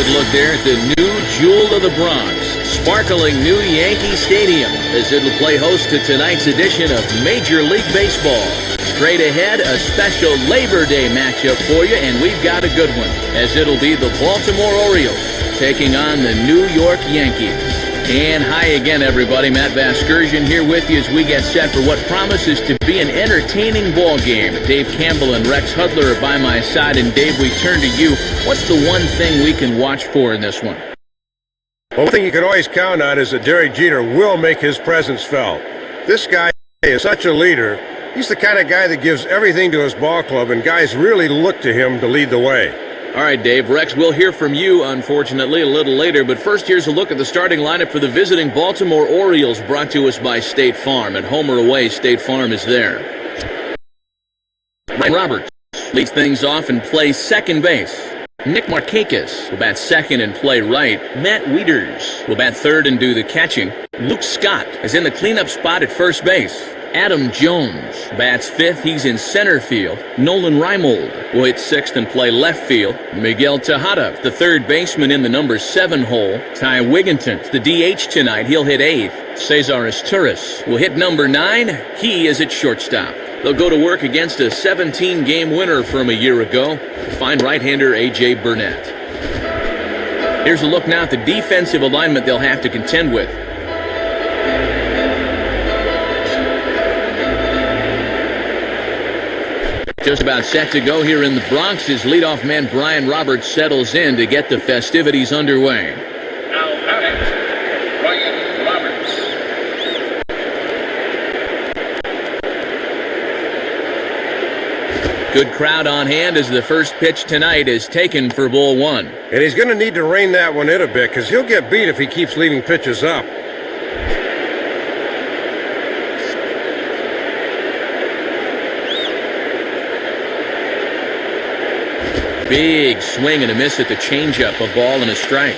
good look there at the new jewel of the Bronx, sparkling new Yankee Stadium, as it'll play host to tonight's edition of Major League Baseball. Straight ahead, a special Labor Day matchup for you, and we've got a good one, as it'll be the Baltimore Orioles taking on the New York Yankees. And hi again, everybody. Matt Vasgersian here with you as we get set for what promises to be an entertaining ball game. Dave Campbell and Rex Hudler are by my side. And Dave, we turn to you. What's the one thing we can watch for in this one? Well, one thing you can always count on is that Derek Jeter will make his presence felt. This guy is such a leader. He's the kind of guy that gives everything to his ball club, and guys really look to him to lead the way. All right, Dave. Rex, we'll hear from you, unfortunately, a little later. But first, here's a look at the starting lineup for the visiting Baltimore Orioles, brought to us by State Farm. At home or away, State Farm is there. Ryan Roberts leads things off and plays second base. Nick Markakis will bat second and play right. Matt Wieters will bat third and do the catching. Luke Scott is in the cleanup spot at first base. Adam Jones bats fifth. He's in center field. Nolan Reimold will hit sixth and play left field. Miguel Tejada, the third baseman, in the number 7 hole. Ty Wigginton, the DH tonight. He'll hit eighth. Cesar Izturis will hit number 9. He is at shortstop. They'll go to work against a 17-game winner from a year ago, fine right-hander A.J. Burnett. Here's a look now at the defensive alignment they'll have to contend with. Just about set to go here in the Bronx as leadoff man Brian Roberts settles in to get the festivities underway. Now batting, Brian Roberts. Good crowd on hand as the first pitch tonight is taken for ball 1. And he's going to need to rein that one in a bit, because he'll get beat if he keeps leaving pitches up. Big swing and a miss at the changeup, a ball and a strike.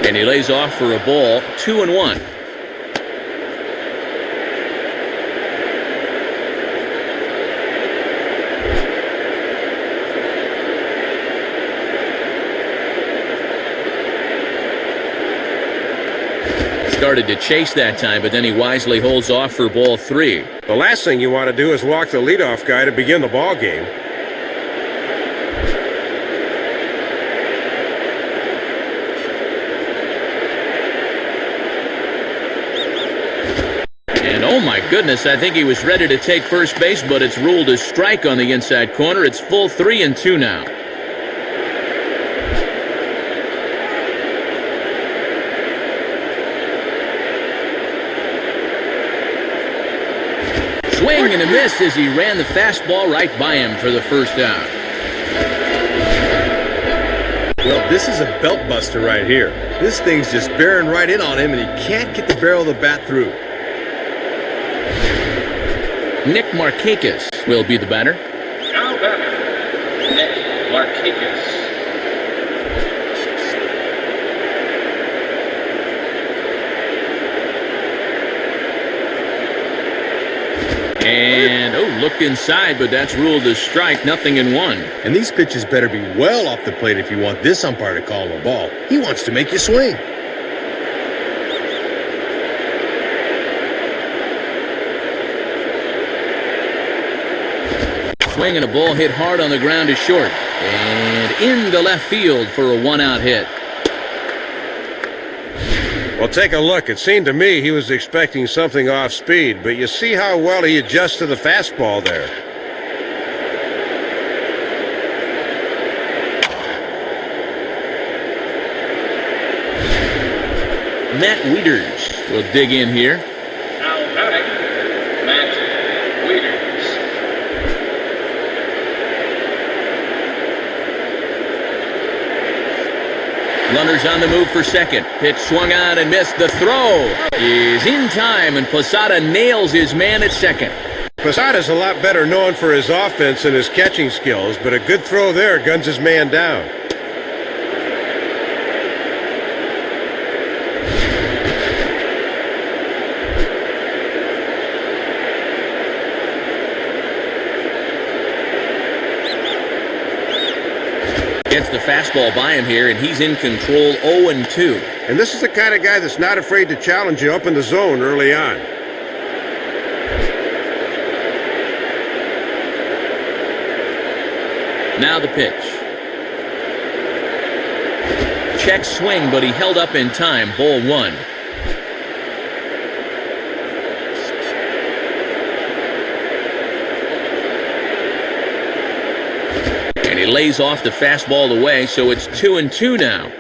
And he lays off for a ball, 2-1. Started to chase that time, but then he wisely holds off for ball 3. The last thing you want to do is walk the leadoff guy to begin the ball game. And oh my goodness, I think he was ready to take first base, but it's ruled a strike on the inside corner. It's full 3-2 now. Swing and a miss as he ran the fastball right by him for the first out. Well, this is a belt buster right here. This thing's just bearing right in on him, and he can't get the barrel of the bat through. Nick Markakis will be the batter. Now batting, Nick Markakis. And, looked inside, but that's ruled a strike, 0-1. And these pitches better be well off the plate if you want this umpire to call him a ball. He wants to make you swing. Swing and a ball hit hard on the ground to short. And into left field for a 1-out hit. Well, take a look. It seemed to me he was expecting something off speed, but you see how well he adjusts to the fastball there. Matt Wieters will dig in here. Now batting, Matt Wieters. Runners on the move for second. Pitch swung on and missed. The throw is in time, and Posada nails his man at second. Posada's a lot better known for his offense and his catching skills, but a good throw there guns his man down. Gets the fastball by him here, and he's in control 0-2. And this is the kind of guy that's not afraid to challenge you up in the zone early on. Now the pitch. Check swing, but he held up in time. Ball 1. And he lays off the fastball away, so it's 2-2 now.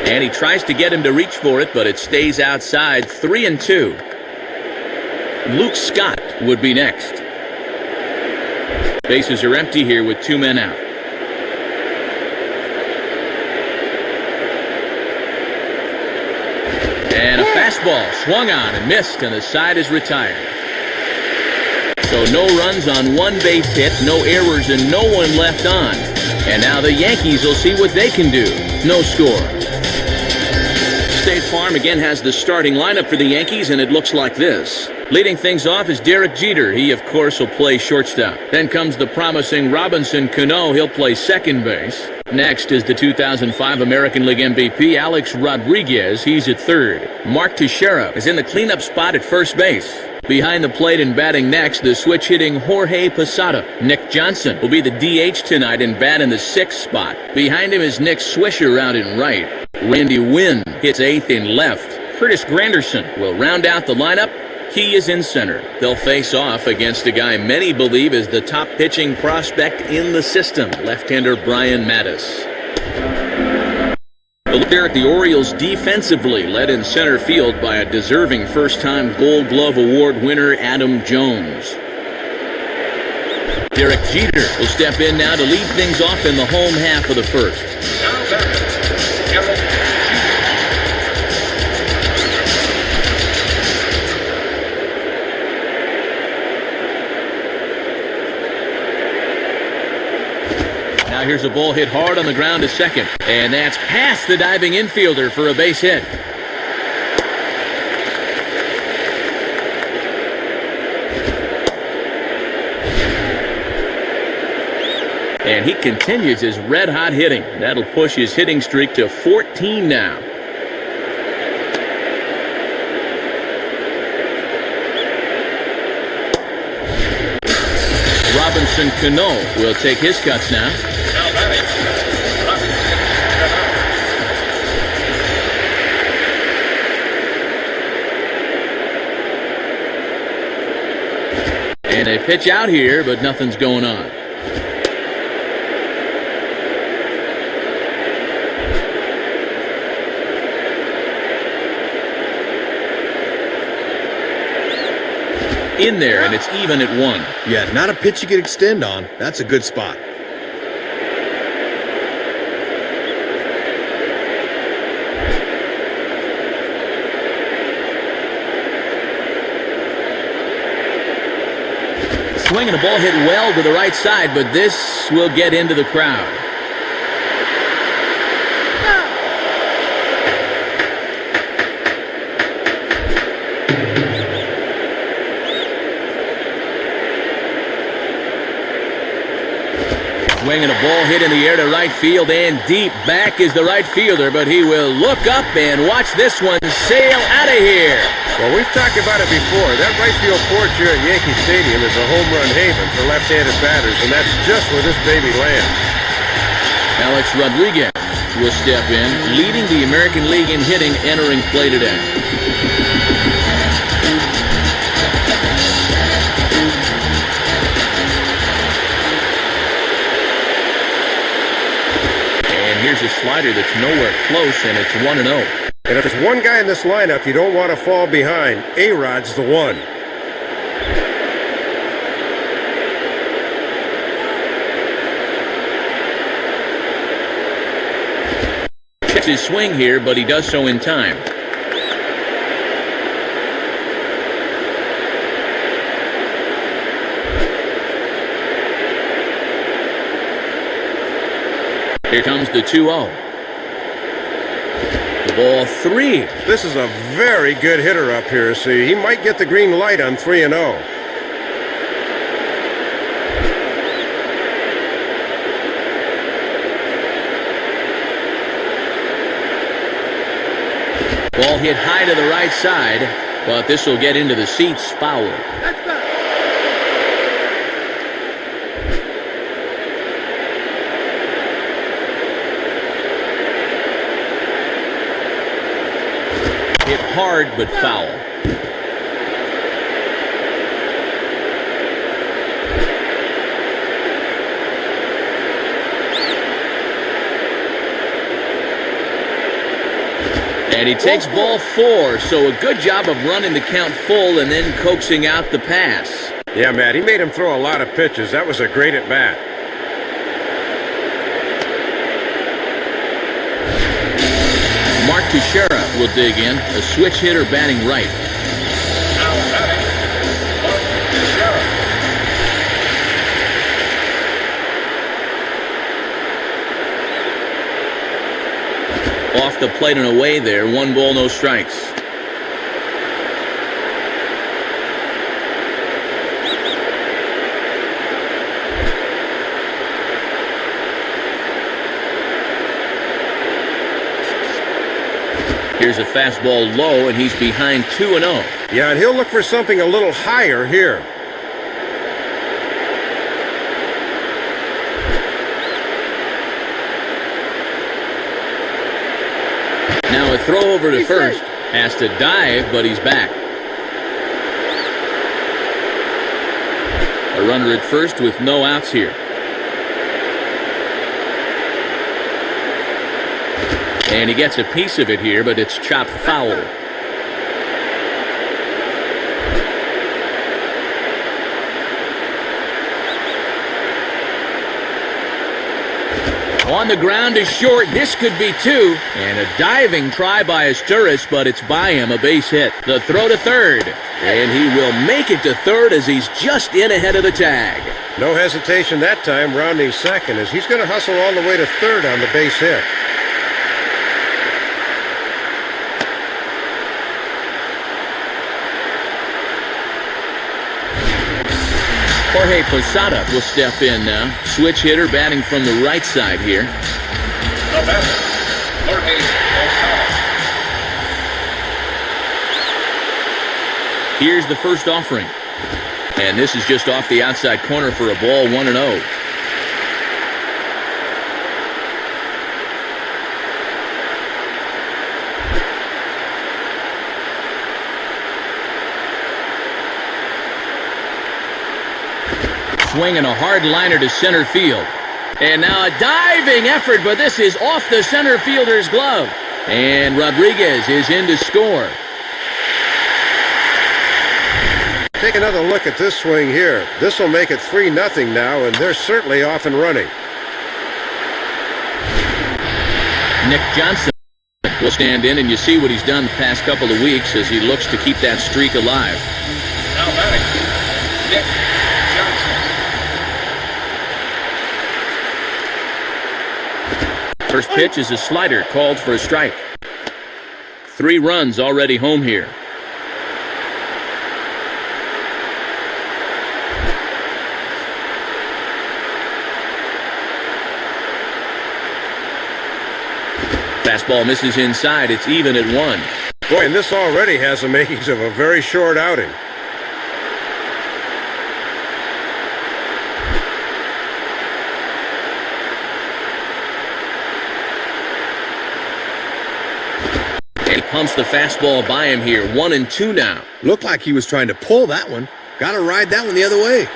And he tries to get him to reach for it, but it stays outside. 3-2. Luke Scott would be next. Bases are empty here with 2 men out. And a fastball swung on and missed, and the side is retired. So no runs on 1 base hit, no errors, and no one left on. And now the Yankees will see what they can do. No score. State Farm again has the starting lineup for the Yankees, and it looks like this. Leading things off is Derek Jeter. He, of course, will play shortstop. Then comes the promising Robinson Cano. He'll play second base. Next is the 2005 American League MVP, Alex Rodriguez. He's at third. Mark Teixeira is in the cleanup spot at first base. Behind the plate and batting next, the switch-hitting Jorge Posada. Nick Johnson will be the DH tonight and bat in the 6th spot. Behind him is Nick Swisher out in right. Randy Wynn hits 8th in left. Curtis Granderson will round out the lineup. He is in center. They'll face off against a guy many believe is the top pitching prospect in the system, left-hander Brian Mattis. A look there at the Orioles defensively, led in center field by a deserving first-time Gold Glove Award winner Adam Jones. Derek Jeter will step in now to lead things off in the home half of the first. Now batting, Derek Jeter. Now here's a ball hit hard on the ground to second, and that's past the diving infielder for a base hit. And he continues his red-hot hitting. That'll push his hitting streak to 14 now. Robinson Cano will take his cuts now. Now batting, Robinson Cano. And a pitch out here, but nothing's going on. In there, and it's even at 1. Yeah, not a pitch you could extend on. That's a good spot. Swinging a ball hit well to the right side, but this will get into the crowd. Swinging a ball hit in the air to right field, and deep back is the right fielder, but he will look up and watch this one sail out of here. Well, we've talked about it before. That right field porch here at Yankee Stadium is a home run haven for left-handed batters, and that's just where this baby lands. Alex Rodriguez will step in, leading the American League in hitting, entering play today. Here's a slider that's nowhere close, and it's 1-0. And if there's one guy in this lineup you don't want to fall behind, A-Rod's the one. Checks his swing here, but he does so in time. Here comes the 2-0. Ball 3. This is a very good hitter up here, see. He might get the green light on 3-0. Ball hit high to the right side, but this will get into the seats, foul. Hit hard, but foul. And he takes ball 4, so a good job of running the count full and then coaxing out the pass. Yeah, Matt, he made him throw a lot of pitches. That was a great at-bat. Mark Teixeira will dig in, a switch hitter batting right. Now batting, Mark Teixeira. Off the plate and away there, 1 ball, no strikes. Here's a fastball low, and he's behind 2-0. Yeah, and he'll look for something a little higher here. Now a throw over to first. Has to dive, but he's back. A runner at first with no outs here. And he gets a piece of it here, but it's chopped foul. On the ground is short. This could be 2. And a diving try by Asturis, but it's by him, a base hit. The throw to third. And he will make it to third as he's just in ahead of the tag. No hesitation that time, rounding second, as he's going to hustle all the way to third on the base hit. Jorge Posada will step in now. Switch hitter batting from the right side here. The batter, Jorge Posada. Here's the first offering. And this is just off the outside corner for a ball, 1-0. Swinging a hard liner to center field. And now a diving effort, but this is off the center fielder's glove. And Rodriguez is in to score. Take another look at this swing here. This will make it 3-0 now, and they're certainly off and running. Nick Johnson will stand in, and you see what he's done the past couple of weeks as he looks to keep that streak alive. Now batting, Nick Johnson. First pitch is a slider called for a strike. 3 runs already home here. Fastball misses inside. It's even at 1. Boy, and this already has the makings of a very short outing. And he pumps the fastball by him here. 1-2 now. Looked like he was trying to pull that one. Got to ride that one the other way.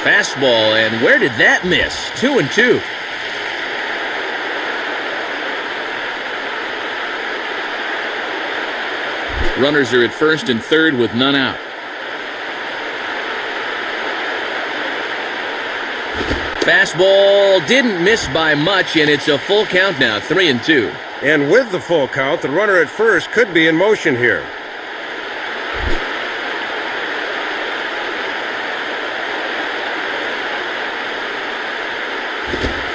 Fastball, and where did that miss? 2-2. Runners are at first and third with none out. Fastball didn't miss by much, and it's a full count now, 3-2. And with the full count, the runner at first could be in motion here.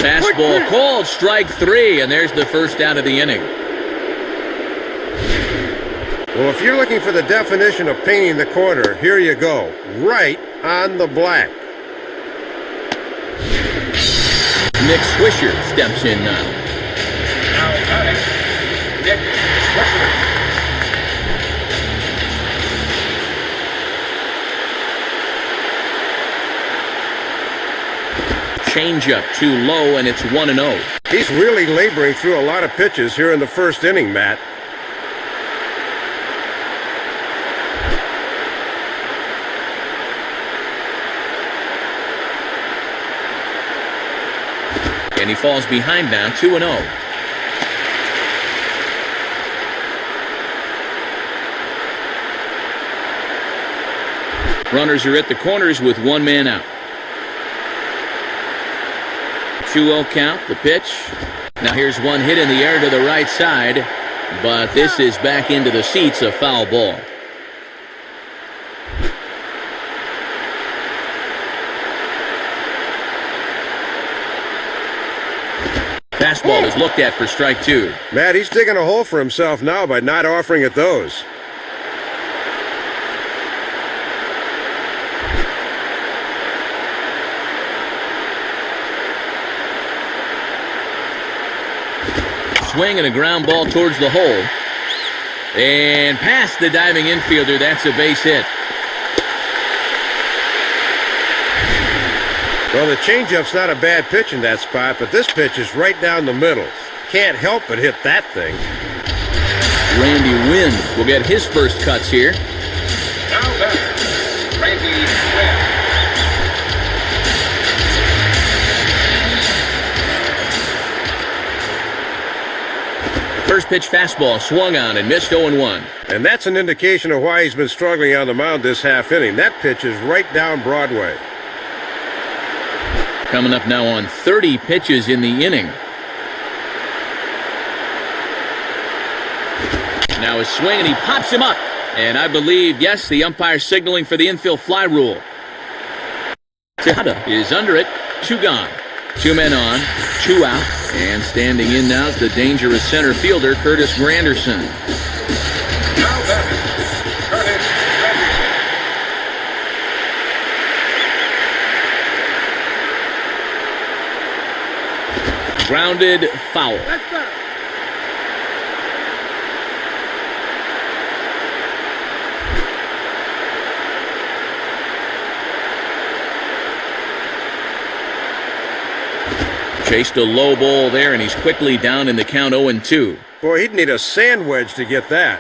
Fastball called, strike 3, and there's the first out of the inning. Well, if you're looking for the definition of painting the corner, here you go. Right on the black. Nick Swisher steps in now. Now batting, Nick Swisher. Changeup too low, and it's 1-0. He's really laboring through a lot of pitches here in the first inning, Matt. And he falls behind now, 2-0. Runners are at the corners with one man out. 2-0 count, the pitch. Now here's one hit in the air to the right side, but this is back into the seats, a foul ball. Fastball is looked at for strike 2. Matt, he's digging a hole for himself now by not offering it those. Swing and a ground ball towards the hole. And past the diving infielder, that's a base hit. Well, the changeup's not a bad pitch in that spot, but this pitch is right down the middle. Can't help but hit that thing. Randy Wynn will get his first cuts here. Now batting, Randy Wynn. First pitch fastball swung on and missed 0-1. And that's an indication of why he's been struggling on the mound this half inning. That pitch is right down Broadway. Coming up now on 30 pitches in the inning. Now a swing and he pops him up. And I believe, yes, the umpire signaling for the infield fly rule. Tejada is under it. 2 gone. 2 men on, 2 out. And standing in now is the dangerous center fielder, Curtis Granderson. Now batting, Curtis Granderson. Grounded foul. Chased a low ball there, and he's quickly down in the count 0-2. Boy, he'd need a sand wedge to get that.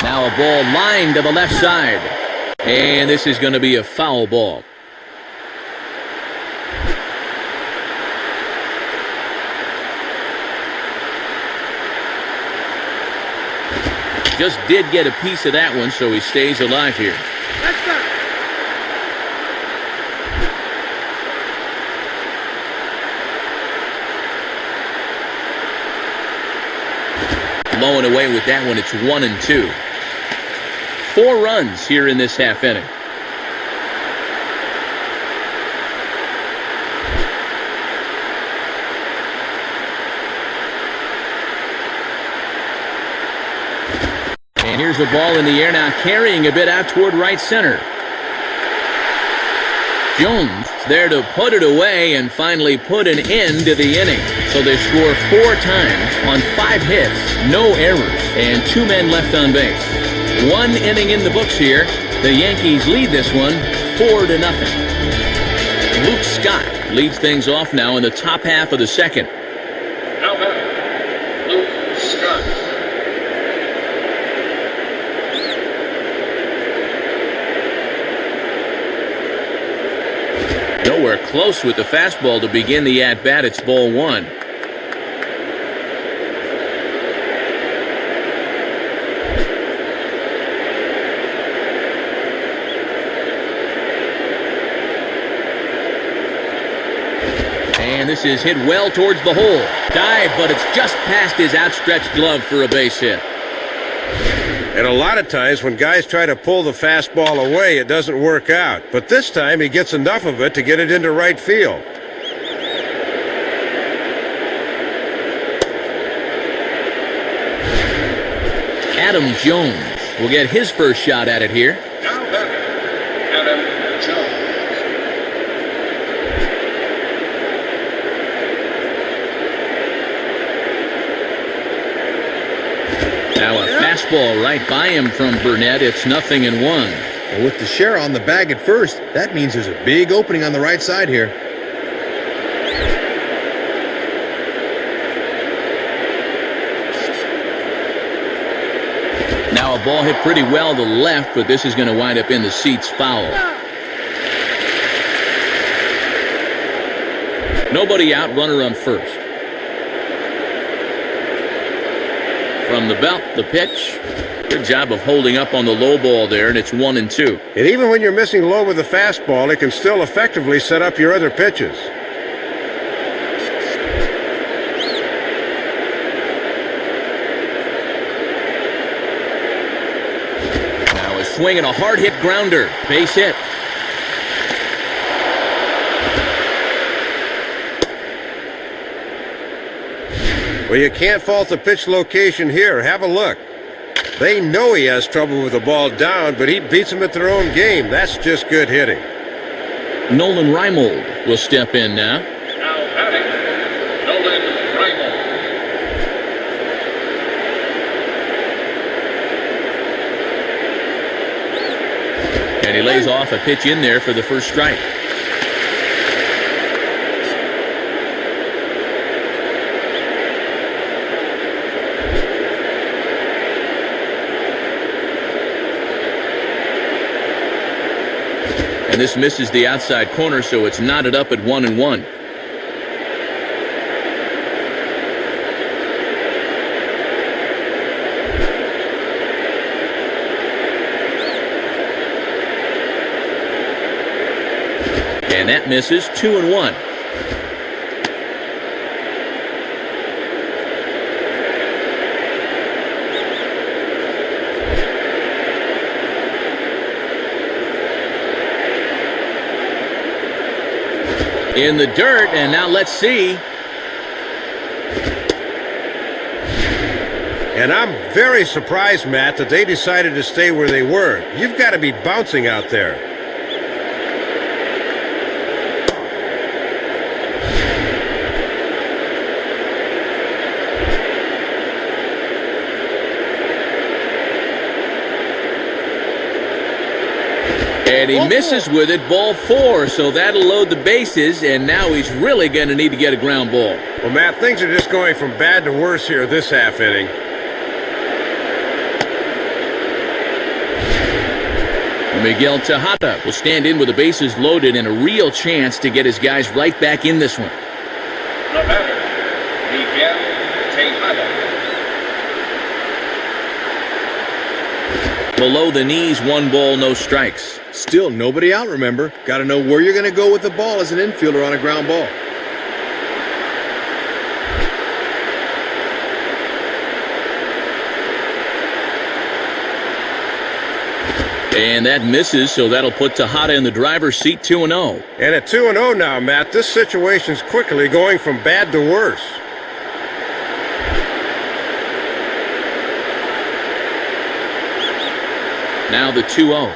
Now a ball lined to the left side. And this is going to be a foul ball. Just did get a piece of that one, so he stays alive here. Blowing away with that one, it's 1-2. 4 runs here in this half inning. And here's the ball in the air now, carrying a bit out toward right center. Jones there to put it away and finally put an end to the inning. So they score 4 times on 5 hits, no errors, and 2 men left on base. 1 inning in the books here. The Yankees lead this one 4-0. Luke Scott leads things off now in the top half of the second. Now batting, Luke Scott. Nowhere close with the fastball to begin the at-bat. It's ball 1. And this is hit well towards the hole. Dive, but it's just past his outstretched glove for a base hit. And a lot of times when guys try to pull the fastball away, it doesn't work out. But this time he gets enough of it to get it into right field. Adam Jones will get his first shot at it here. Now batting, Adam Jones. Now a fastball right by him from Burnett. It's 0-1. Well, with Teixeira on the bag at first, that means there's a big opening on the right side here. Now a ball hit pretty well to left, but this is going to wind up in the seats foul. Nobody out, runner on first. From the belt, the pitch. Good job of holding up on the low ball there, and it's 1-2. And even when you're missing low with the fastball, it can still effectively set up your other pitches. Now a swing and a hard hit grounder. Base hit. Well, you can't fault the pitch location here. Have a look. They know he has trouble with the ball down, but he beats them at their own game. That's just good hitting. Nolan Reimold will step in now. Now batting, Nolan Reimold. And he lays off a pitch in there for the first strike. And this misses the outside corner, so it's knotted up at 1-1. And that misses 2-1. In the dirt, and now let's see. And I'm very surprised, Matt, that they decided to stay where they were. You've got to be bouncing out there. And he misses with it, ball 4, so that'll load the bases, and now he's really going to need to get a ground ball. Well, Matt, things are just going from bad to worse here this half inning. Miguel Tejada will stand in with the bases loaded and a real chance to get his guys right back in this one. The batter, Miguel Tejada. Below the knees, 1 ball, no strikes. Still nobody out, remember. Got to know where you're going to go with the ball as an infielder on a ground ball. And that misses, so that'll put Tejada in the driver's seat, 2-0. And at 2-0 now, Matt, this situation's quickly going from bad to worse. Now the 2-0.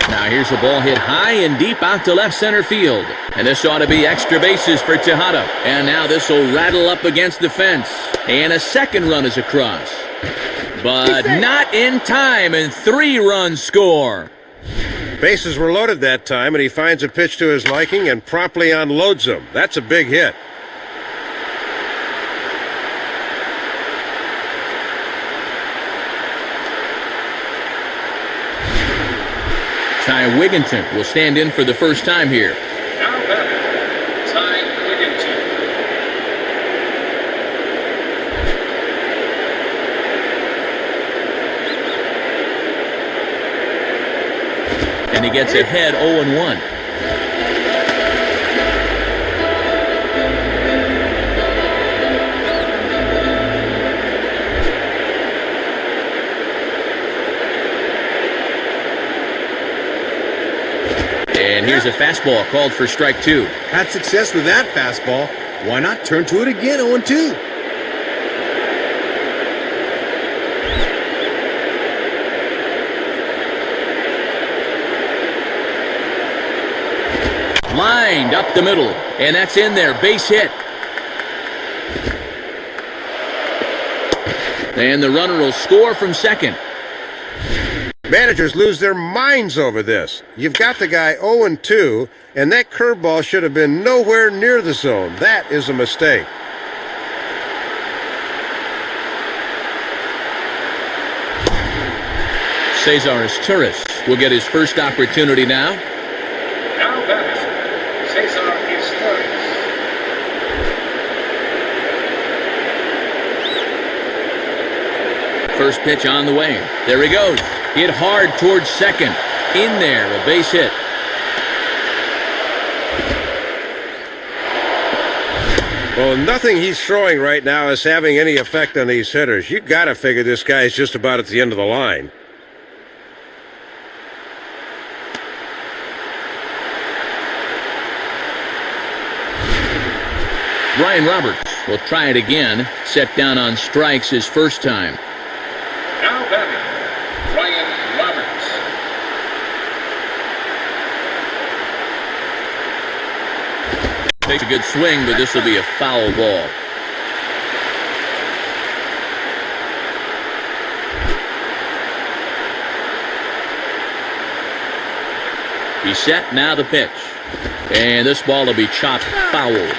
Now here's a ball hit high and deep out to left center field. And this ought to be extra bases for Tejada. And now this will rattle up against the fence. And a second run is across. But not in time, and 3 runs score. Bases were loaded that time, and he finds a pitch to his liking and promptly unloads them. That's a big hit. Ty Wigginton will stand in for the first time here. Now batting, Ty Wigginton. And he gets ahead 0-1. And here's a fastball called for strike 2. Had success with that fastball. Why not turn to it again, 0-2? Lined up the middle, and that's in there, base hit. And the runner will score from second. Managers lose their minds over this. You've got the guy 0-2, and that curveball should have been nowhere near the zone. That is a mistake. Cesar Turris will get his first opportunity now. Now batting, Cesar Izturis. First pitch on the way. There he goes. Hit hard towards second. In there, a base hit. Well, nothing he's throwing right now is having any effect on these hitters. You got to figure this guy is just about at the end of the line. Brian Roberts will try it again. Set down on strikes his first time. Now batting, Brian Roberts. Takes a good swing, but this will be a foul ball. He's set, now the pitch. And this ball will be chopped foul.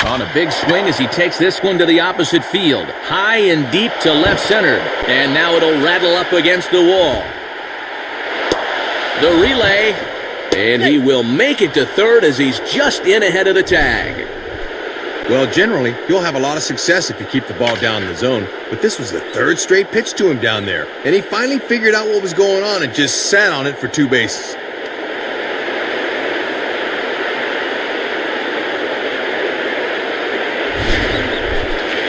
On a big swing as he takes this one to the opposite field. High and deep to left center. And now it'll rattle up against the wall. The relay. And he will make it to third as he's just in ahead of the tag. Well, generally, you'll have a lot of success if you keep the ball down in the zone. But this was the third straight pitch to him down there. And he finally figured out what was going on and just sat on it for 2 bases.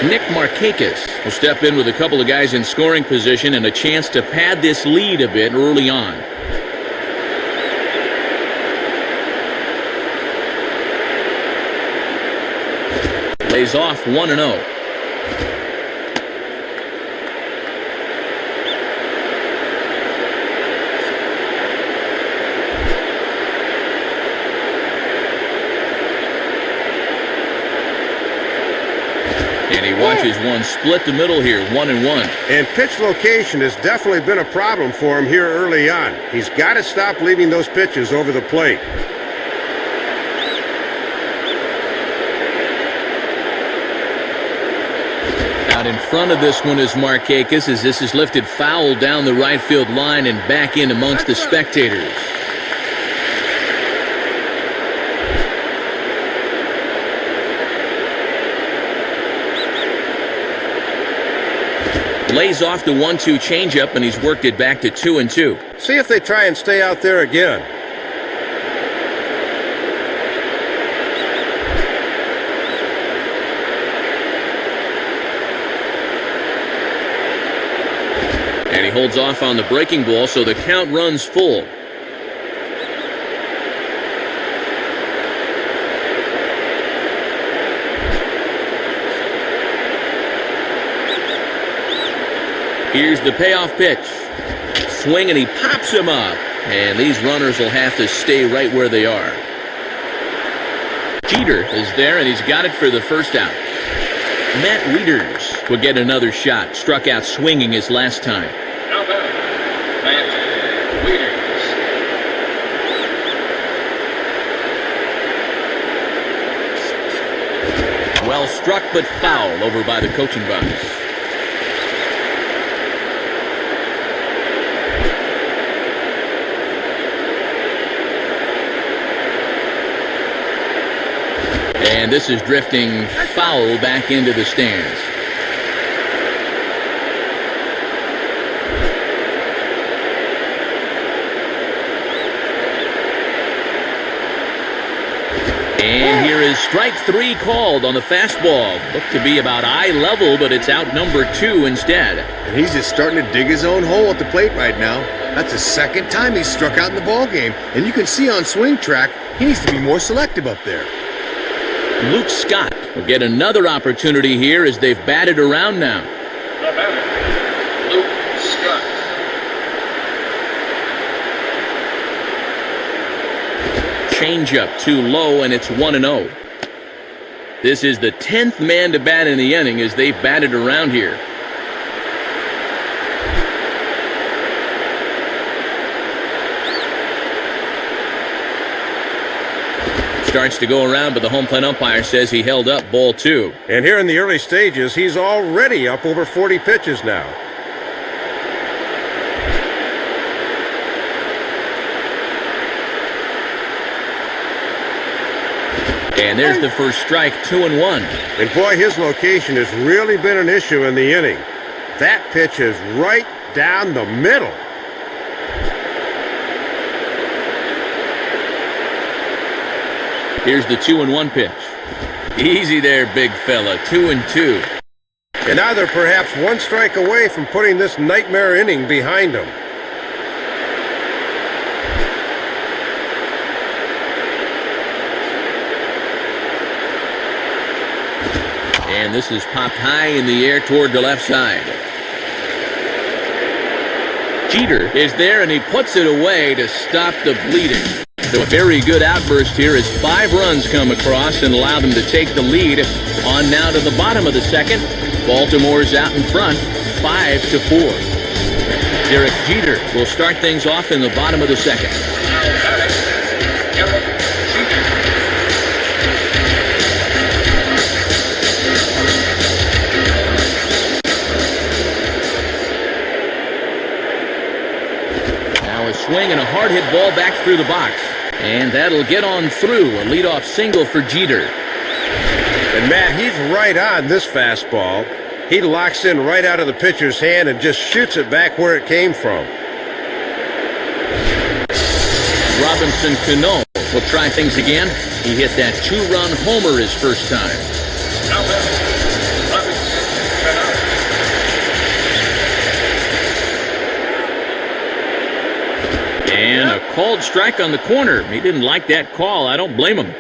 Nick Markakis will step in with a couple of guys in scoring position and a chance to pad this lead a bit early on. Lays off 1-0. And he watches one split the middle here, 1-1. And pitch location has definitely been a problem for him here early on. He's got to stop leaving those pitches over the plate. Out in front of this one is Markakis as this is lifted foul down the right field line and back in amongst the spectators. Lays off the 1-2 changeup, and he's worked it back to 2-2. See if they try and stay out there again. And he holds off on the breaking ball, so the count runs full. Here's the payoff pitch. Swing, and he pops him up. And these runners will have to stay right where they are. Jeter is there, and he's got it for the first out. Matt Wieters will get another shot. Struck out swinging his last time. Now batting, Matt Wieters. Well struck, but foul over by the coaching box. And this is drifting foul back into the stands. And here is strike 3 called on the fastball. Looked to be about eye level, but it's out number 2 instead. And he's just starting to dig his own hole at the plate right now. That's the second time he's struck out in the ball game. And you can see on swing track, he needs to be more selective up there. Luke Scott will get another opportunity here as they've batted around now. The batter, Luke Scott. Changeup too low, and it's 1-0. This is the 10th man to bat in the inning as they've batted around here. Starts to go around, but the home plate umpire says he held up ball 2. And here in the early stages, he's already up over 40 pitches now. And there's the first strike, 2-1. And boy, his location has really been an issue in the inning. That pitch is right down the middle. Here's the 2-1 pitch. Easy there, big fella. 2-2. And now they're perhaps one strike away from putting this nightmare inning behind them. And this is popped high in the air toward the left side. Jeter is there, and he puts it away to stop the bleeding. So a very good outburst here as 5 runs come across and allow them to take the lead. On now to the bottom of the second. Baltimore's out in front, 5-4. Derek Jeter will start things off in the bottom of the second. Now a swing and a hard hit ball back through the box. And that'll get on through. A leadoff single for Jeter. And Matt, he's right on this fastball. He locks in right out of the pitcher's hand and just shoots it back where it came from. Robinson Cano will try things again. He hit that 2-run homer his first time. And a called strike on the corner. He didn't like that call. I don't blame him.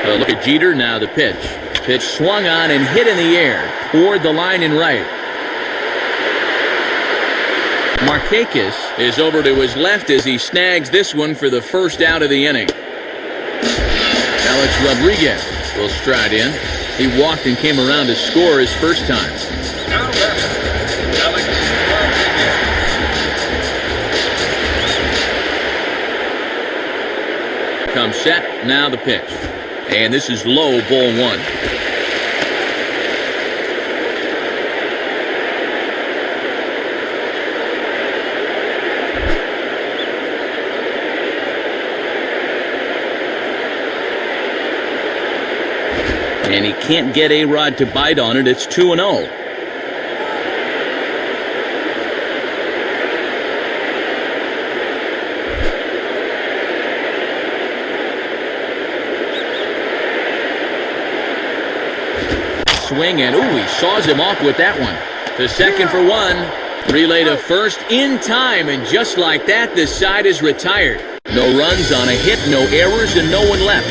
Look at Jeter, now the pitch. Pitch swung on and hit in the air toward the line and right. Markakis is over to his left as he snags this one for the first out of the inning. Alex Rodriguez will stride in. He walked and came around to score his first time. Comes set, now the pitch. And this is low, ball 1. And he can't get A-Rod to bite on it. It's 2-0. Swing, and ooh, he saws him off with that one. To second for 1. Relay to first in time, and just like that, this side is retired. No runs on a hit, no errors, and no one left.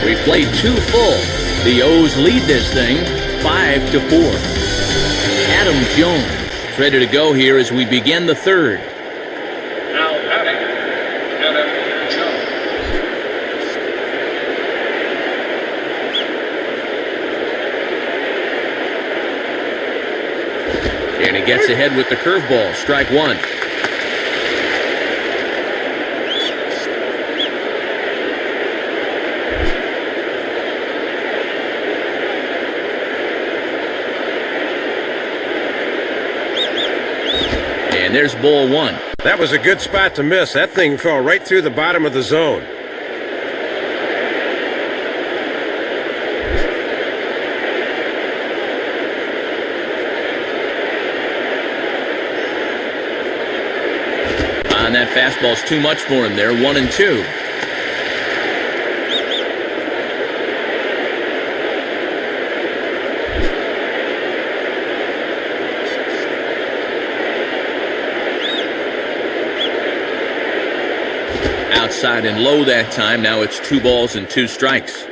We played 2 full. The O's lead this thing 5-4. Adam Jones ready to go here as we begin the third. Now batting, Adam Jones. And he gets ahead with the curveball, strike 1. And there's ball 1. That was a good spot to miss. That thing fell right through the bottom of the zone. And that fastball's too much for him there, 1-2. Outside and low that time. Now it's 2 balls and 2 strikes.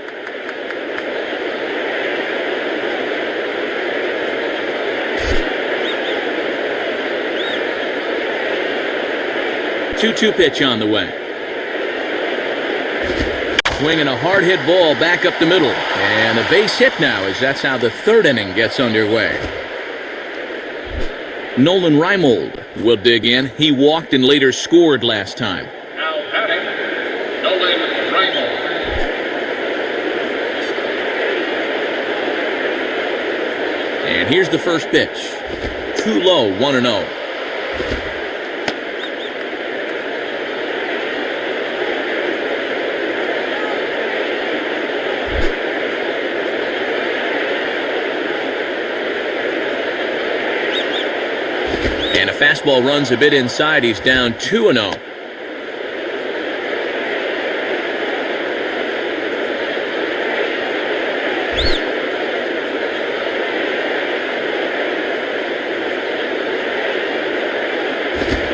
Two-two pitch on the way. Swinging a hard hit ball back up the middle. And a base hit now, as that's how the 3rd inning gets underway. Nolan Reimold will dig in. He walked and later scored last time. Now batting, Nolan Reimold. And here's the first pitch. Too low, 1-0. And a fastball runs a bit inside. He's down 2-0.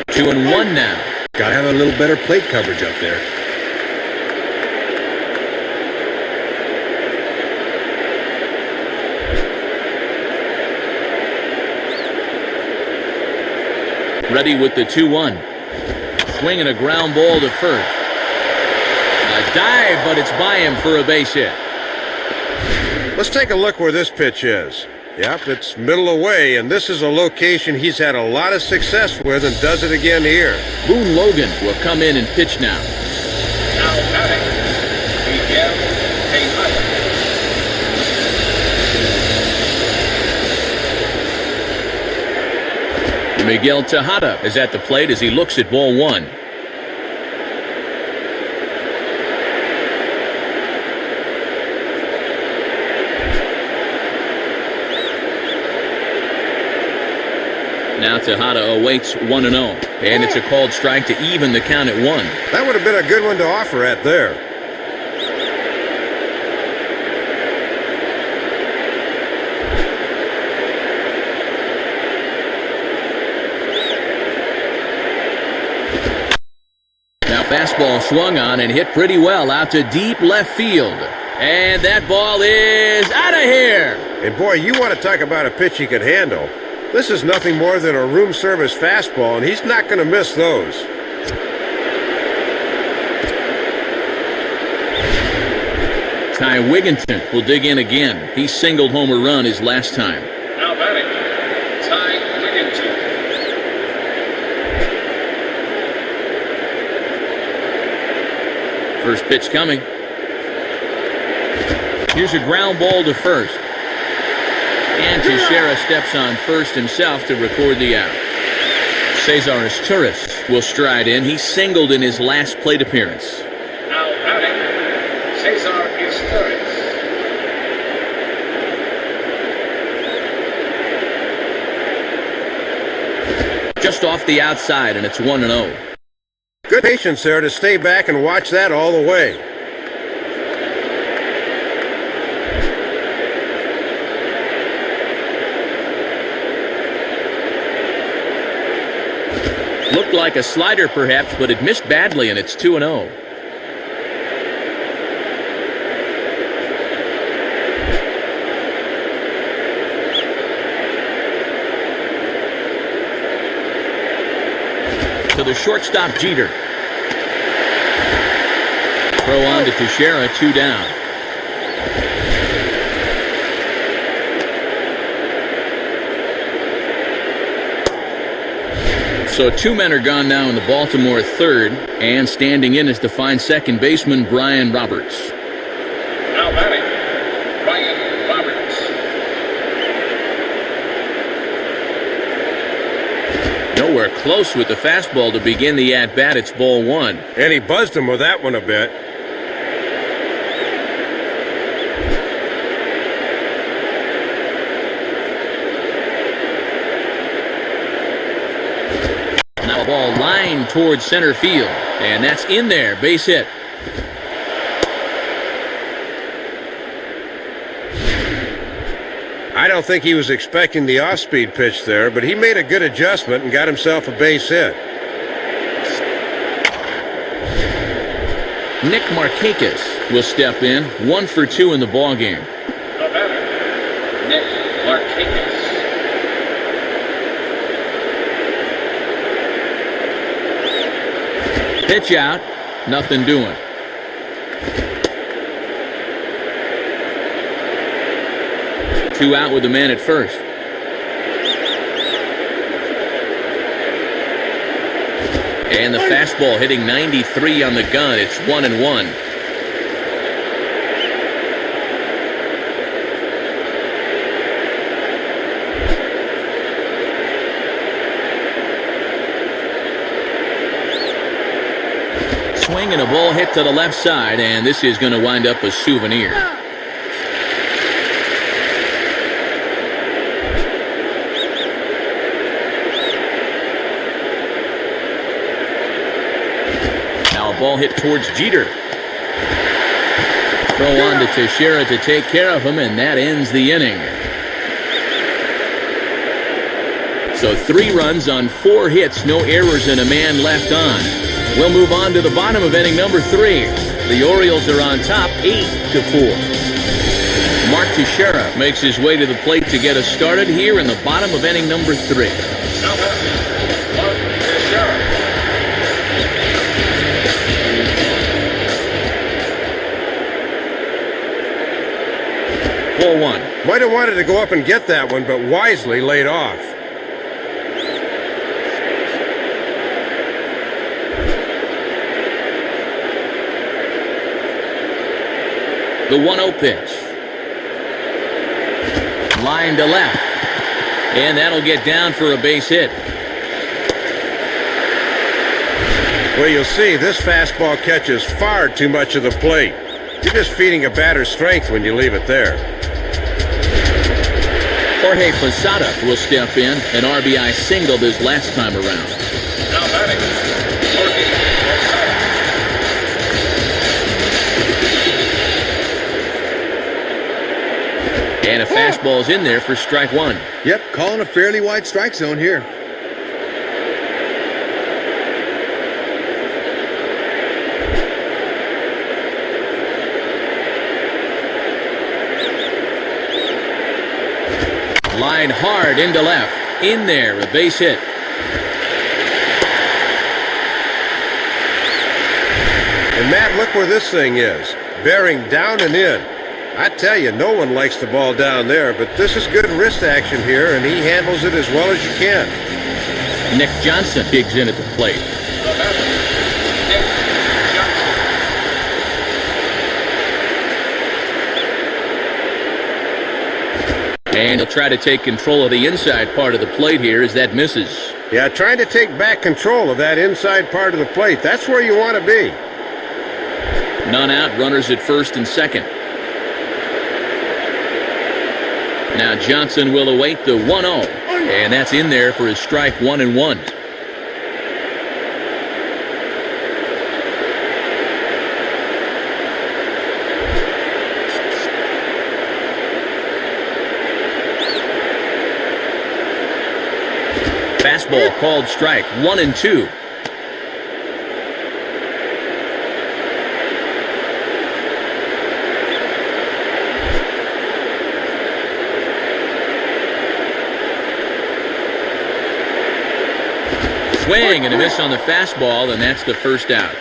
Two and one now. Gotta have a little better plate coverage up there. Ready with the 2-1. Swinging a ground ball to first. A dive, but it's by him for a base hit. Let's take a look where this pitch is. Yep, it's middle away, and this is a location he's had a lot of success with and does it again here. Boone Logan will come in and pitch now. Now batting, Miguel Tejada. Miguel Tejada is at the plate as he looks at ball 1. Now Tejada awaits 1-0, and it's a called strike to even the count at 1. That would have been a good one to offer at there. Now fastball swung on and hit pretty well out to deep left field. And that ball is out of here. And boy, you want to talk about a pitch he could handle. This is nothing more than a room service fastball, and he's not going to miss those. Ty Wigginton will dig in again. He singled home a run his last time. Now batting, Ty Wigginton. First pitch coming. Here's a ground ball to first. And Teixeira steps on first himself to record the out. Cesar Izturis will stride in. He singled in his last plate appearance. Now batting, Cesar Izturis. Just off the outside, and it's 1-0. Good patience there to stay back and watch that all the way. Looked like a slider perhaps, but it missed badly, and it's 2-0. To the shortstop, Jeter. Throw on to Teixeira, 2 down. So 2 men are gone now in the Baltimore third, and standing in is the fine second baseman Brian Roberts. Now batting, Brian Roberts. Nowhere close with the fastball to begin the at-bat. It's ball 1. And he buzzed him with that one a bit. Now a ball lined towards center field. And that's in there. Base hit. I don't think he was expecting the off-speed pitch there, but he made a good adjustment and got himself a base hit. Nick Markakis will step in, 1 for 2 in the ballgame. The batter, Nick Markakis. Pitch out, nothing doing. Two out with the man at first. And the fastball hitting 93 on the gun. It's 1-1. Swing and a ball hit to the left side, and this is going to wind up a souvenir. Now a ball hit towards Jeter. Throw on to Teixeira to take care of him, and that ends the inning. So 3 runs on 4 hits, no errors, and a man left on. We'll move on to the bottom of inning number 3. The Orioles are on top 8-4. Mark Teixeira makes his way to the plate to get us started here in the bottom of inning number 3. Mark Teixeira. Ball 1. Might have wanted to go up and get that one, but wisely laid off. The 1-0 pitch. Line to left. And that'll get down for a base hit. Well, you'll see this fastball catches far too much of the plate. You're just feeding a batter's strength when you leave it there. Jorge Posada will step in. An RBI single this last time around. Now batting, Jorge Posada. And a fastball's in there for strike 1. Yep, calling a fairly wide strike zone here. Line hard into left. In there, a base hit. And Matt, look where this thing is. Bearing down and in. I tell you, no one likes the ball down there, but this is good wrist action here, and he handles it as well as you can. Nick Johnson digs in at the plate. The batter, Nick Johnson. And he'll try to take control of the inside part of the plate here as that misses. Yeah, trying to take back control of that inside part of the plate. That's where you want to be. None out, runners at first and second. Now Johnson will await the 1-0, and that's in there for his strike 1-1. Fastball called strike 1-2. Swing and a miss on the fastball, and that's the first out.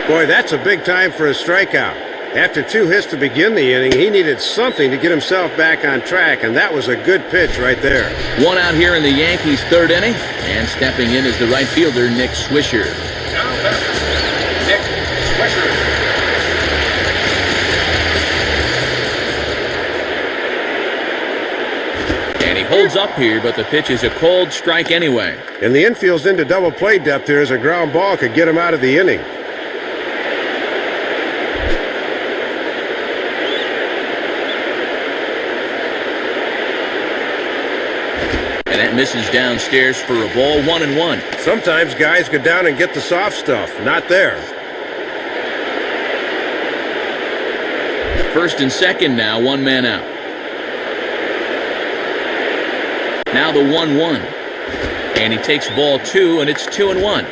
Boy, that's a big time for a strikeout. After 2 hits to begin the inning, he needed something to get himself back on track, and that was a good pitch right there. 1 out here in the Yankees' 3rd inning, and stepping in is the right fielder, Nick Swisher. Now batting, Nick Swisher. And he holds up here, but the pitch is a cold strike anyway. And the infield's into double play depth there as a ground ball could get him out of the inning. And that misses downstairs for a ball, 1-1. Sometimes guys go down and get the soft stuff. Not there. First and second now, one man out. Now the 1-1. And he takes ball 2, and it's 2-1.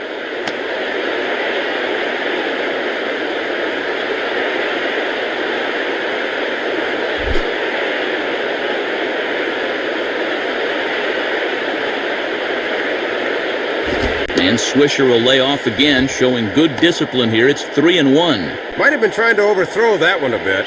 And Swisher will lay off again, showing good discipline here. It's 3-1. Might have been trying to overthrow that one a bit.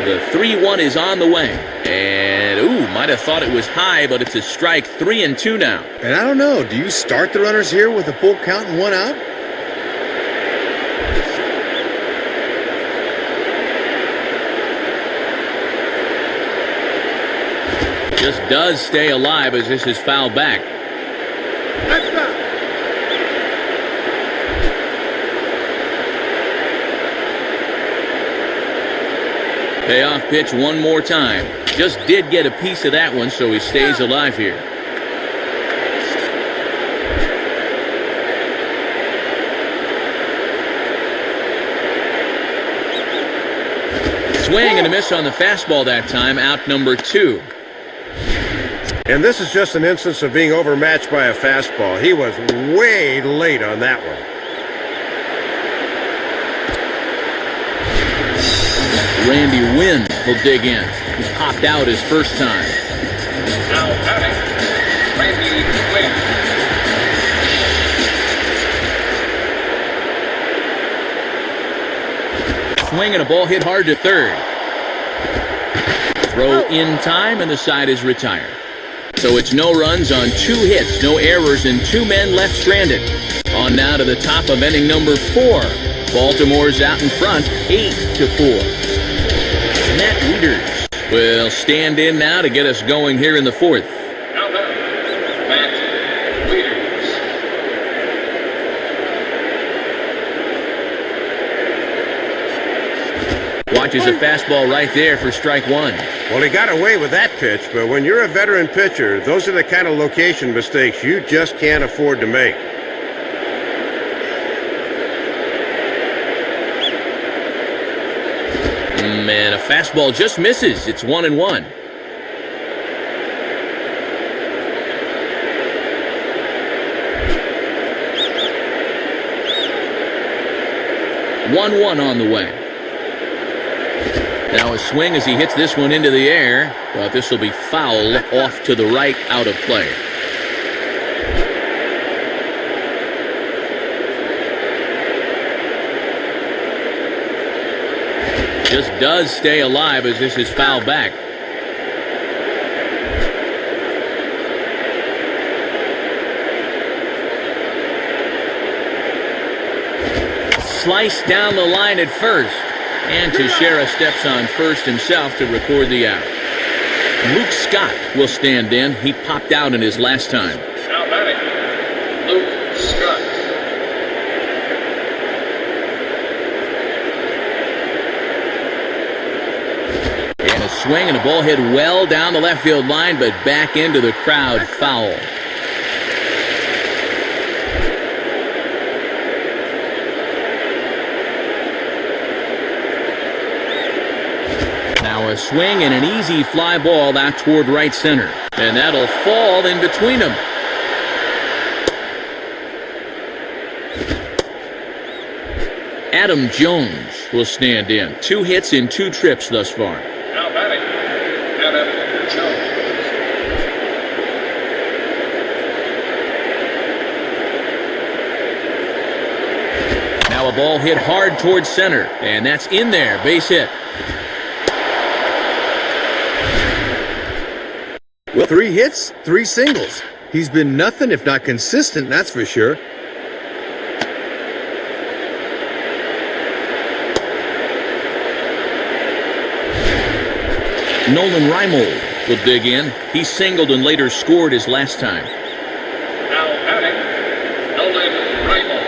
The 3-1 is on the way. And, might have thought it was high, but it's a strike. 3-2 now. And I don't know, do you start the runners here with a full count and 1 out? Just does stay alive as this is fouled back. Payoff pitch one more time. Just did get a piece of that one, so he stays alive here. Swing and a miss on the fastball that time, out number 2. And this is just an instance of being overmatched by a fastball. He was way late on that one. Randy Wynn will dig in. He popped out his first time. Now batting, Randy Wynn. Swing and a ball hit hard to third. Throw in time and the side is retired. So it's no runs on 2 hits, no errors, and 2 men left stranded. On now to the top of inning number 4. Baltimore's out in front, 8-4. Matt Wieters will stand in now to get us going here in the 4th. Now batting, Matt Wieters. Watches a fastball right there for strike 1. Well, he got away with that pitch, but when you're a veteran pitcher, those are the kind of location mistakes you just can't afford to make. And a fastball just misses. It's 1-1. On the way. Now a swing as he hits this one into the air, but this will be foul off to the right, out of play. Just does stay alive as this is fouled back. Slice down the line at first. And Teixeira steps on first himself to record the out. Luke Scott will stand in. He popped out in his last time. Now batting, Luke Scott. And a swing and a ball hit well down the left field line, but back into the crowd, foul. A swing and an easy fly ball out toward right center. And that'll fall in between them. Adam Jones will stand in. 2 hits in 2 trips thus far. Now batting, Adam Jones. Now a ball hit hard towards center. And that's in there. Base hit. Well, 3 hits, 3 singles. He's been nothing if not consistent, that's for sure. Nolan Reimold will dig in. He singled and later scored his last time. Now batting, Nolan Reimold.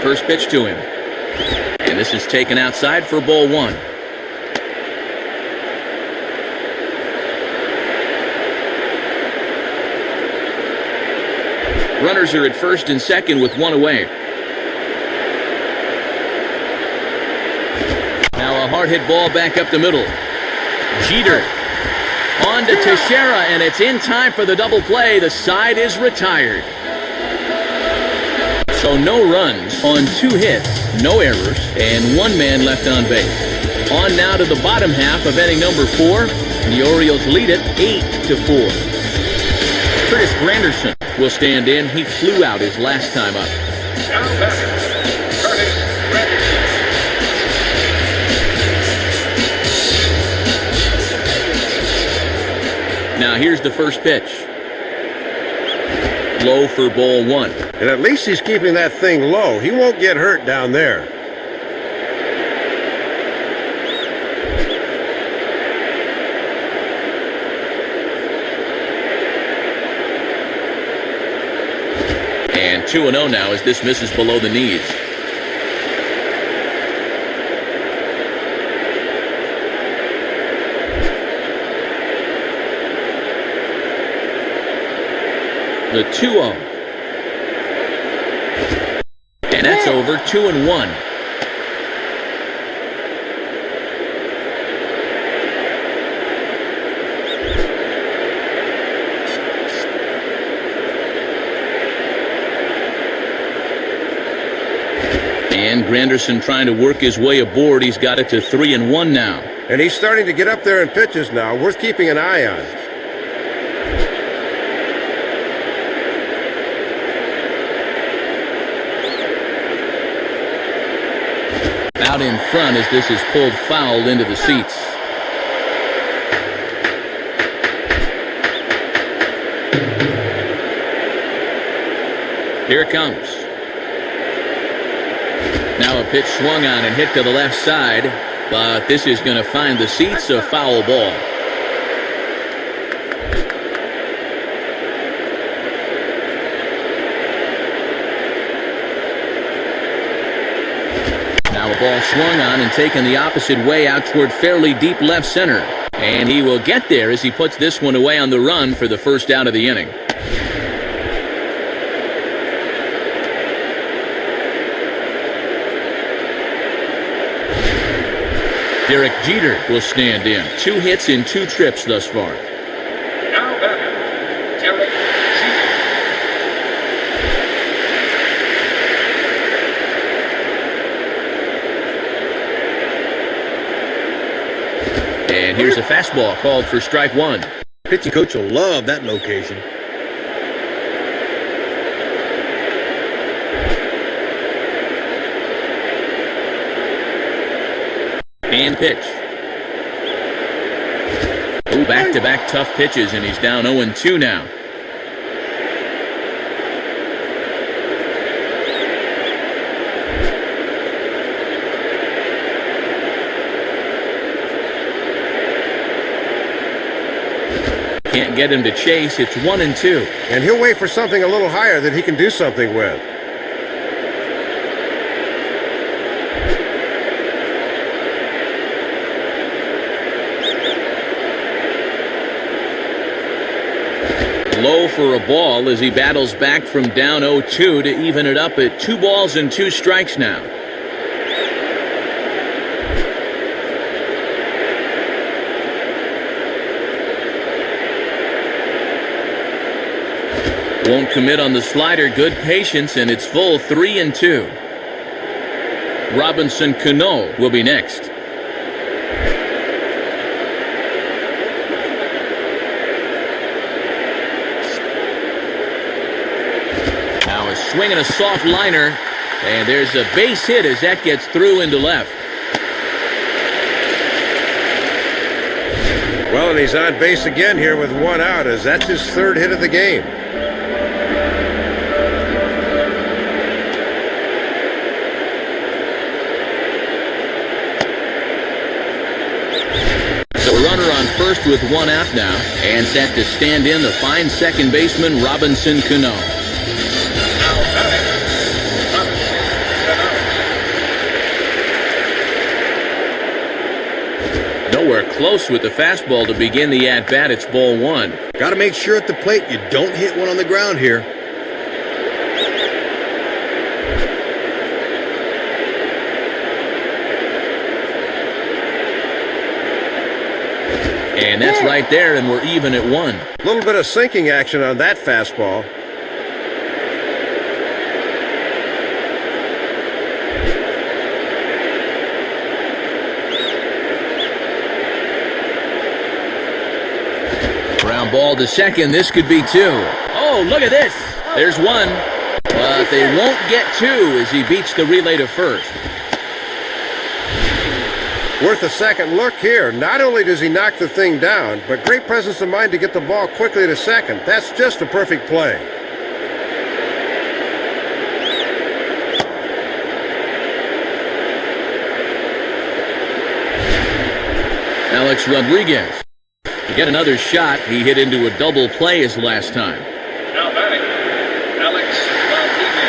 First pitch to him. And this is taken outside for ball one. Runners are at first and second with one away. Now a hard hit ball back up the middle. Jeter on to Teixeira, and it's in time for the double play. The side is retired. So no runs on 2 hits, no errors, and 1 man left on base. On now to the bottom half of inning number 4. The Orioles lead it 8-4. Curtis Granderson will stand in. He flew out his last time up. Now batting, Curtis Granderson. Now here's the first pitch. Low for ball one. And at least he's keeping that thing low. He won't get hurt down there. And 2-0 now as this misses below the knees. The 2-0. And that's over. 2-1. And Granderson trying to work his way aboard. He's got it to 3-1 now. And he's starting to get up there in pitches now. Worth keeping an eye on. Out in front as this is pulled foul into the seats. Here it comes. Now a pitch swung on and hit to the left side, but this is going to find the seats, a foul ball. Now a ball swung on and taken the opposite way out toward fairly deep left center. And he will get there as he puts this one away on the run for the first out of the inning. Derek Jeter will stand in. 2 hits in 2 trips thus far. Now batting, Derek Jeter. And here's a fastball called for strike 1. Pitching coach will love that location. And pitch. Oh, back-to-back tough pitches, and he's down 0-2 now. Can't get him to chase. It's 1-2. And he'll wait for something a little higher that he can do something with. Low for a ball as he battles back from down 0-2 to even it up at 2 balls and 2 strikes now. Won't commit on the slider. Good patience, and it's full 3-2. Robinson Cano will be next. Now a swing and a soft liner, and there's a base hit as that gets through into left. Well, and he's on base again here with 1 out, as that's his 3rd hit of the game. Runner on first with 1 out now, and set to stand in the fine second baseman Robinson Cano. Now batting, Robinson Cano. close with the fastball to begin the at-bat. It's ball one. Got to make sure at the plate you don't hit one on the ground here. And that's right there, and we're even at one. A little bit of sinking action on that fastball. Ground ball to second. This could be two. Oh, look at this. There's one. But they won't get two as he beats the relay to first. Worth a second look here. Not only does he knock the thing down, but great presence of mind to get the ball quickly to second. That's just a perfect play. Alex Rodriguez. To get another shot, he hit into a double play his last time. Now batting, Alex Rodriguez.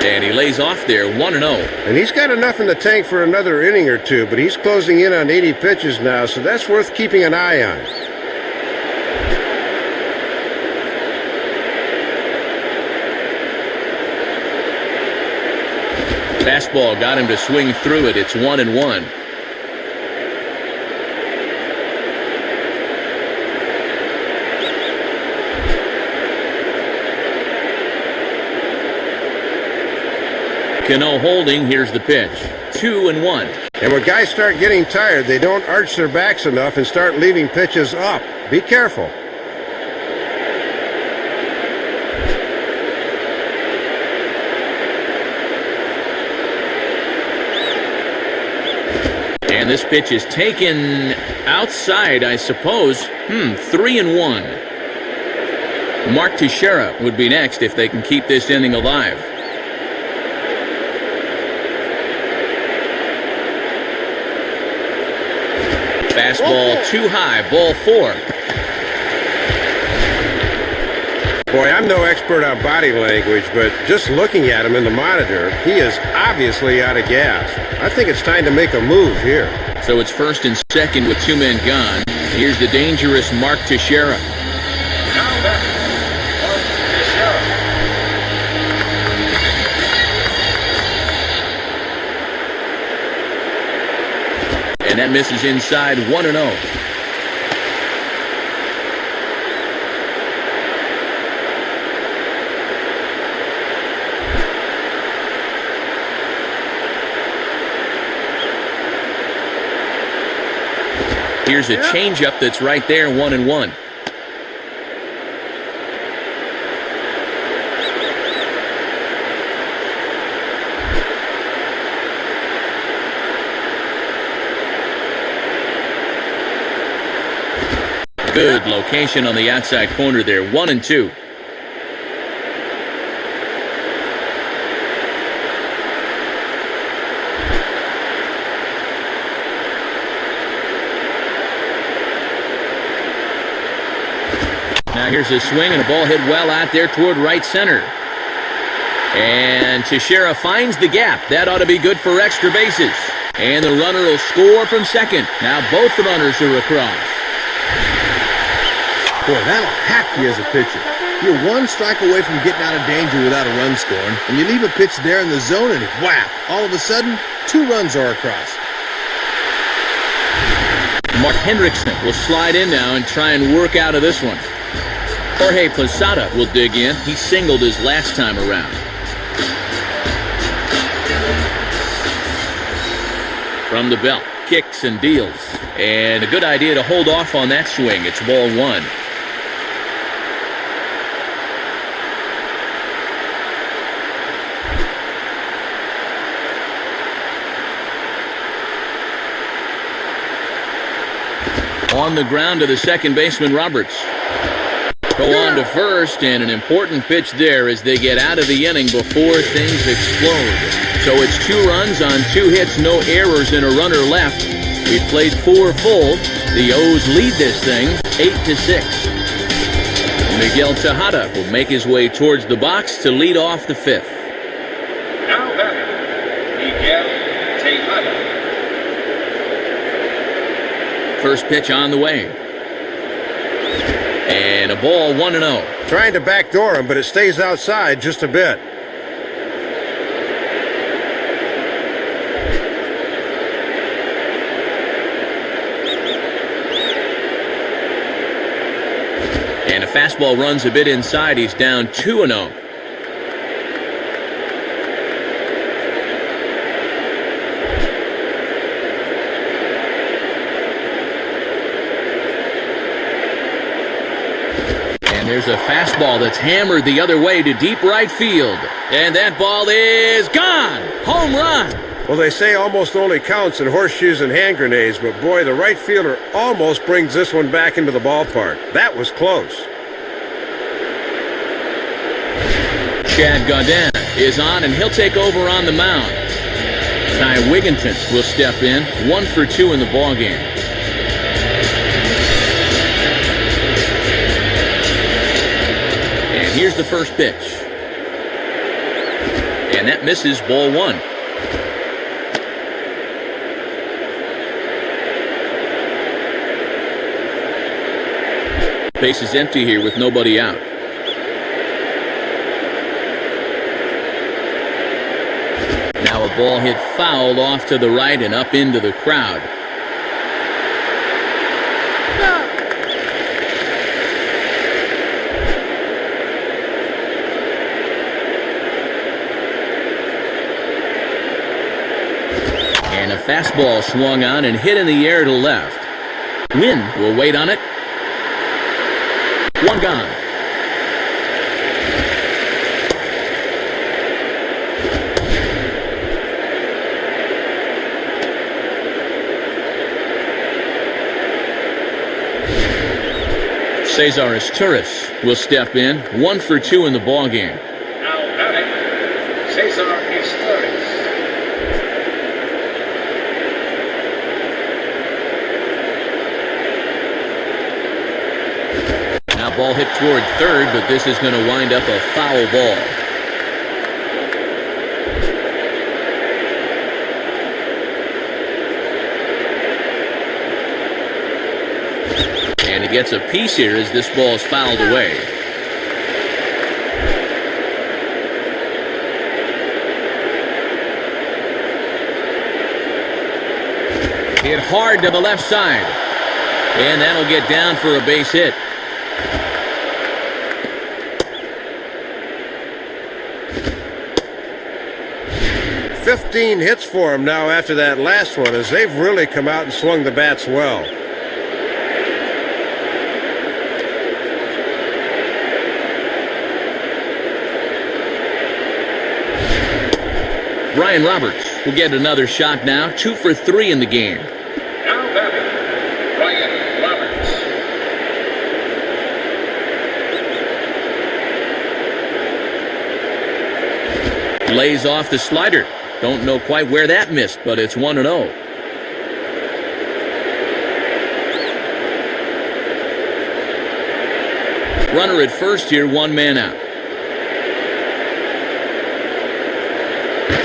And he lays off there, 1-0. And he's got enough in the tank for another inning or two, but he's closing in on 80 pitches now, so that's worth keeping an eye on. Fastball got him to swing through it. It's 1-1. Cano holding. Here's the pitch. 2-1. And when guys start getting tired, they don't arch their backs enough and start leaving pitches up. Be careful. And this pitch is taken outside, I suppose. 3-1. Mark Teixeira would be next if they can keep this inning alive. Fastball too high, ball four. Boy, I'm no expert on body language, but just looking at him in the monitor, he is obviously out of gas. I think it's time to make a move here. So it's first and second with two men gone. Here's the dangerous Mark Teixeira. Now batting, Mark Teixeira. And that misses inside, 1-0. Here's a changeup that's right there, 1-1. Good location on the outside corner there, 1-2. Now here's a swing and a ball hit well out there toward right center. And Teixeira finds the gap. That ought to be good for extra bases. And the runner will score from second. Now both runners are across. Boy, that'll hack you as a pitcher. You're one strike away from getting out of danger without a run scoring, and you leave a pitch there in the zone and whap, all of a sudden, 2 runs are across. Mark Hendrickson will slide in now and try and work out of this one. Jorge Posada will dig in. He singled his last time around. From the belt, kicks and deals. And a good idea to hold off on that swing. It's ball one. On the ground to the second baseman, Roberts. Go on to first, and an important pitch there as they get out of the inning before things explode. So it's 2 runs on 2 hits, no errors, and a runner left. We've played 4 full. The O's lead this thing 8-6. Miguel Tejada will make his way towards the box to lead off the 5th. Miguel Tejada. First pitch on the way. And a ball 1-0. Trying to backdoor him, but it stays outside just a bit. And a fastball runs a bit inside. He's down 2-0. And there's a fastball that's hammered the other way to deep right field. And that ball is gone. Home run. Well, they say almost only counts in horseshoes and hand grenades, but boy, the right fielder almost brings this one back into the ballpark. That was close. Chad Gaudin is on, and he'll take over on the mound. Ty Wigginton will step in, 1 for 2 in the ballgame. And here's the first pitch. And that misses, ball 1. Base is empty here with nobody out. Now a ball hit foul off to the right and up into the crowd. And a fastball swung on and hit in the air to left. Wynn will wait on it. One gone. Cesar Torres will step in, 1 for 2 in the ballgame. Now batting, Cesar Torres. Now ball hit toward third, but this is going to wind up a foul ball. And he gets a piece here as this ball is fouled away. Hit hard to the left side. And that'll get down for a base hit. "15 hits for him now after that last one, as they've really come out and swung the bats well. Brian Roberts will get another shot now, 2 for 3 in the game. Now batting, Brian Roberts. Lays off the slider. Don't know quite where that missed, but it's 1-0. Runner at first here, 1 man out.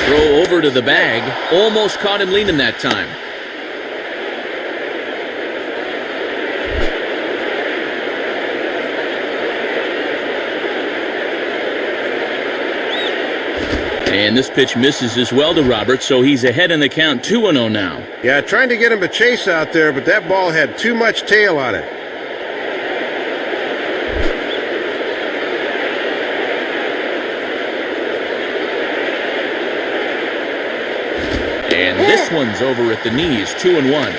Throw over to the bag. Almost caught him leaning that time. And this pitch misses as well to Roberts, so he's ahead in the count, 2-0 now. Yeah, trying to get him to chase out there, but that ball had too much tail on it. And this one's over at the knees, 2-1.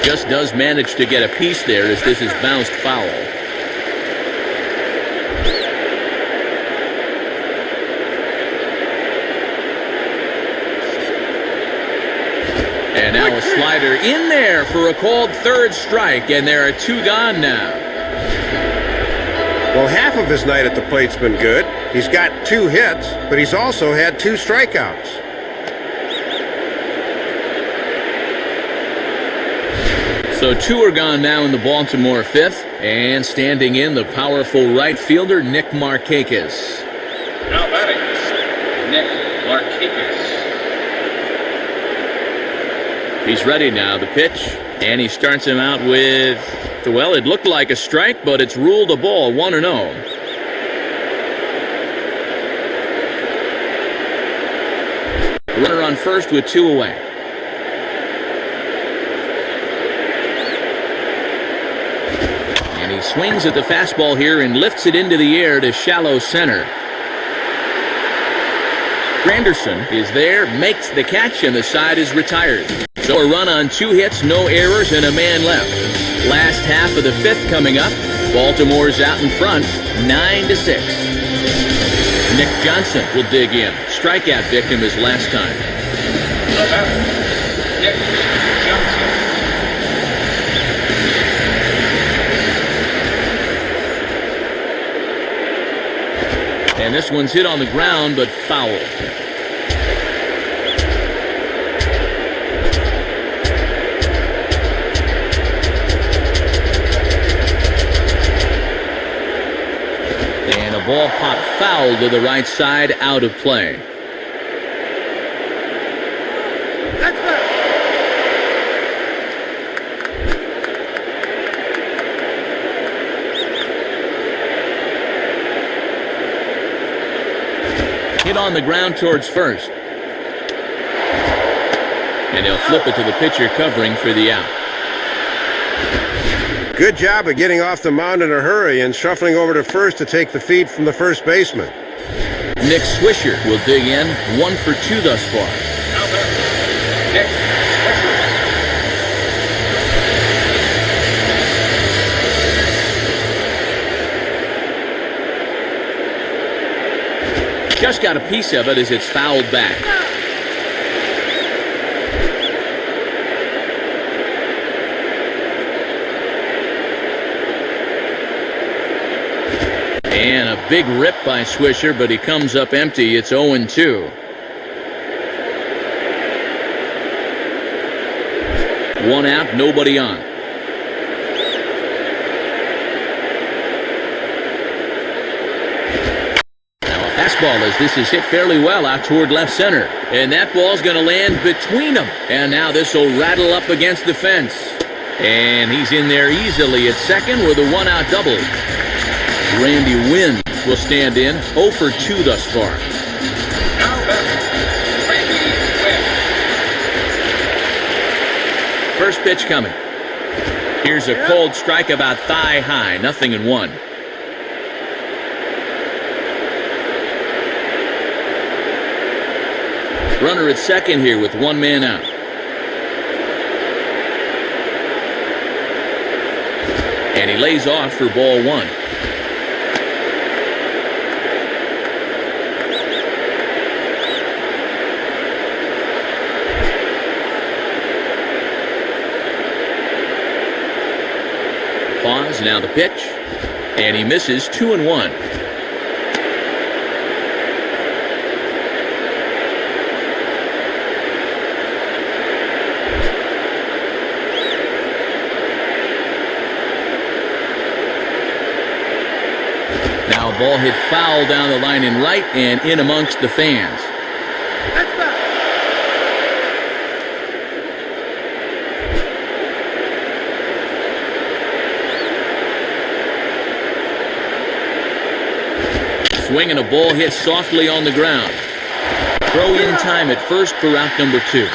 Just does manage to get a piece there as this is bounced foul. And now a slider in there for a called third strike, and there are 2 gone now. Well, half of his night at the plate's been good. He's got 2 hits, but he's also had 2 strikeouts. So two are gone now in the Baltimore fifth, and standing in the powerful right fielder Nick Markakis. Now batting, Nick Markakis. He's ready now, the pitch, and he starts him out with, well, it looked like a strike, but it's ruled a ball, 1-0. Runner on first with two away. And he swings at the fastball here and lifts it into the air to shallow center. Granderson is there, makes the catch, and the side is retired. So a run on 2 hits, no errors, and a man left. Last half of the fifth coming up. Baltimore's out in front, 9-6. Nick Johnson will dig in. Strikeout victim his last time. The batter, Nick Johnson. And this one's hit on the ground, but foul. And a ball popped foul to the right side, out of play. Hit on the ground towards first. And he'll flip it to the pitcher covering for the out. Good job of getting off the mound in a hurry and shuffling over to first to take the feed from the first baseman. Nick Swisher will dig in, 1 for 2 thus far. Now batting, Nick Swisher. Just got a piece of it as it's fouled back. And a big rip by Swisher, but he comes up empty. It's 0-2. 1 out, nobody on. Now a fastball as this is hit fairly well out toward left center. And that ball's going to land between them. And now this will rattle up against the fence. And he's in there easily at second with a 1-out double. Randy Wynn will stand in, 0 for 2 thus far. Now batting, Randy Wynn. First pitch coming. Here's a cold strike about thigh high, 0-1. Runner at second here with 1 man out. And he lays off for ball 1. Pause, now the pitch, and he misses 2-1. Now a ball hit foul down the line in right and in amongst the fans. Swing and a ball hit softly on the ground. Throw in time at first for out number 2.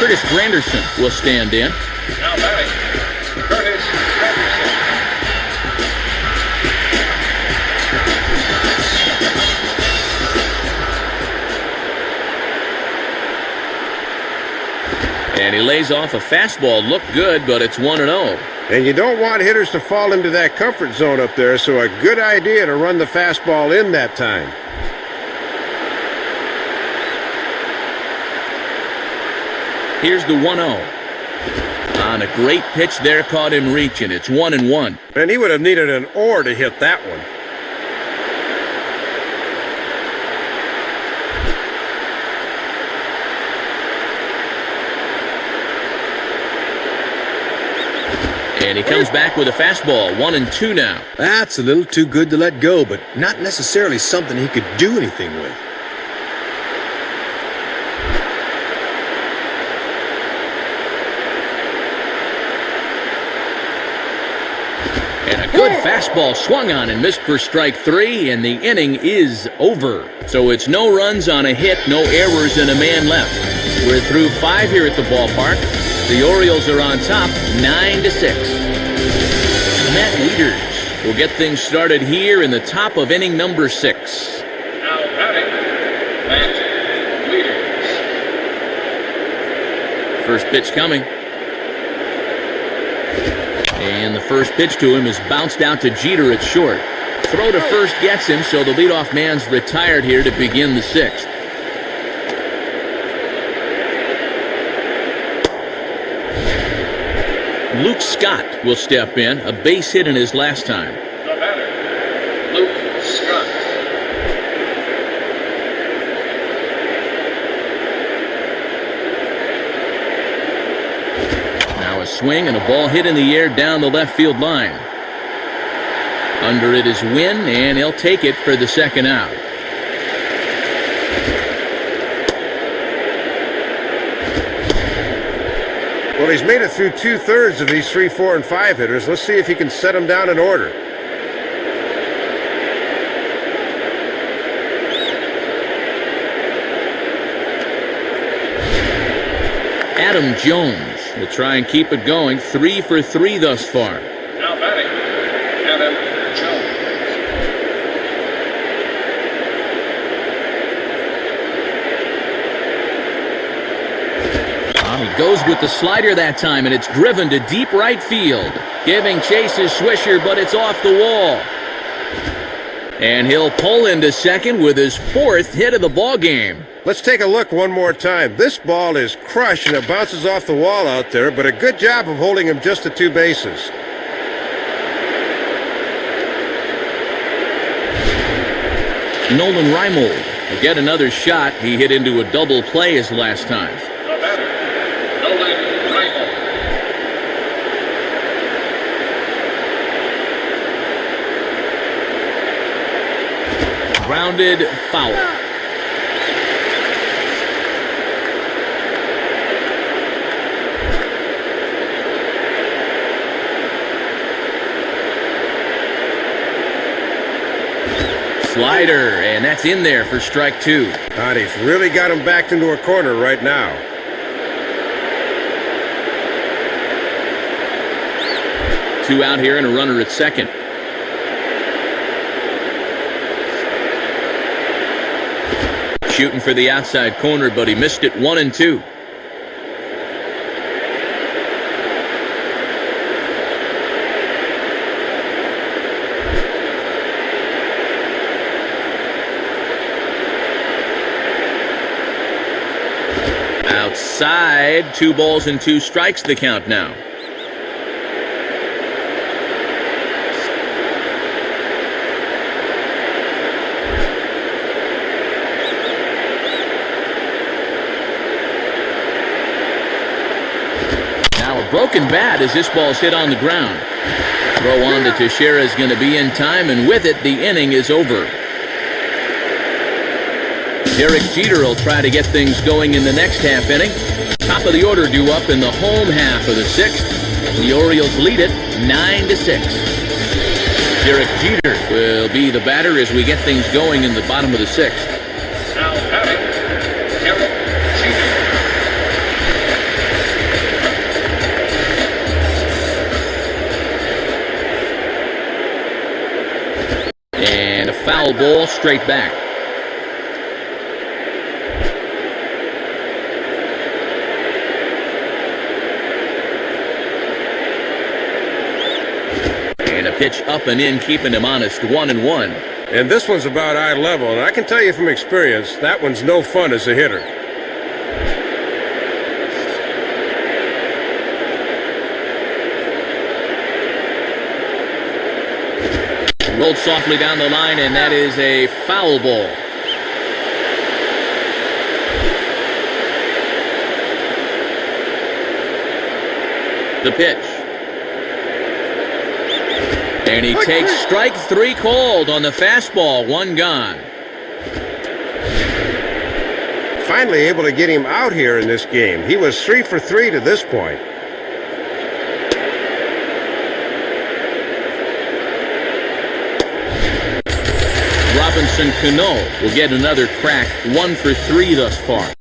Curtis Granderson will stand in. Now batting, Curtis Granderson. And he lays off a fastball. Looked good, but it's 1-0. And you don't want hitters to fall into that comfort zone up there, so a good idea to run the fastball in that time. Here's the 1-0. On a great pitch there, caught him reaching. It's 1-1. And he would have needed an oar to hit that one. And he comes back with a fastball, 1-2 now. That's a little too good to let go, but not necessarily something he could do anything with. And a good fastball swung on and missed for strike 3, and the inning is over. So it's no runs on a hit, no errors, and a man left. We're through 5 here at the ballpark. The Orioles are on top, 9-6. Matt Wieters will get things started here in the top of inning number 6. Now batting, Matt Wieters. First pitch coming. And the first pitch to him is bounced out to Jeter at short. Throw to first gets him, so the leadoff man's retired here to begin the 6th. Luke Scott will step in, a base hit in his last time. The batter, Luke Scott. Now a swing and a ball hit in the air down the left field line. Under it is Wynn, and he'll take it for the second out. Well, he's made it through 2/3 of these 3, 4, and 5 hitters. Let's see if he can set them down in order. Adam Jones will try and keep it going, 3 for 3 thus far. Now batting, Adam Jones. He goes with the slider that time, and it's driven to deep right field. Giving chase is Swisher, but it's off the wall. And he'll pull into second with his 4th hit of the ball game. Let's take a look one more time. This ball is crushed and it bounces off the wall out there, but a good job of holding him just to 2 bases. Nolan Reimold will get another shot. He hit into a double play his last time. The batter, Nolan Reimold. Grounded foul. Slider, and that's in there for strike 2. God, he's really got him backed into a corner right now. Two out here and a runner at second. Shooting for the outside corner, but he missed it, 1-2. Outside, 2 balls and 2 strikes the count now. Now a broken bat as this ball's hit on the ground. Throw on to Teixeira is going to be in time, and with it, the inning is over. Derek Jeter will try to get things going in the next half inning. Top of the order due up in the home half of the 6th. The Orioles lead it 9-6. Derek Jeter will be the batter as we get things going in the bottom of the 6th. Now batting, Derek Jeter. And a foul ball straight back. And a pitch up and in, keeping him honest, 1-1. And this one's about eye level, and I can tell you from experience, that one's no fun as a hitter. Rolled softly down the line, and that is a foul ball. The pitch. And he takes strike 3 called on the fastball, 1 gone. Finally able to get him out here in this game. He was 3 for 3 to this point. Robinson Cano will get another crack, 1 for 3 thus far.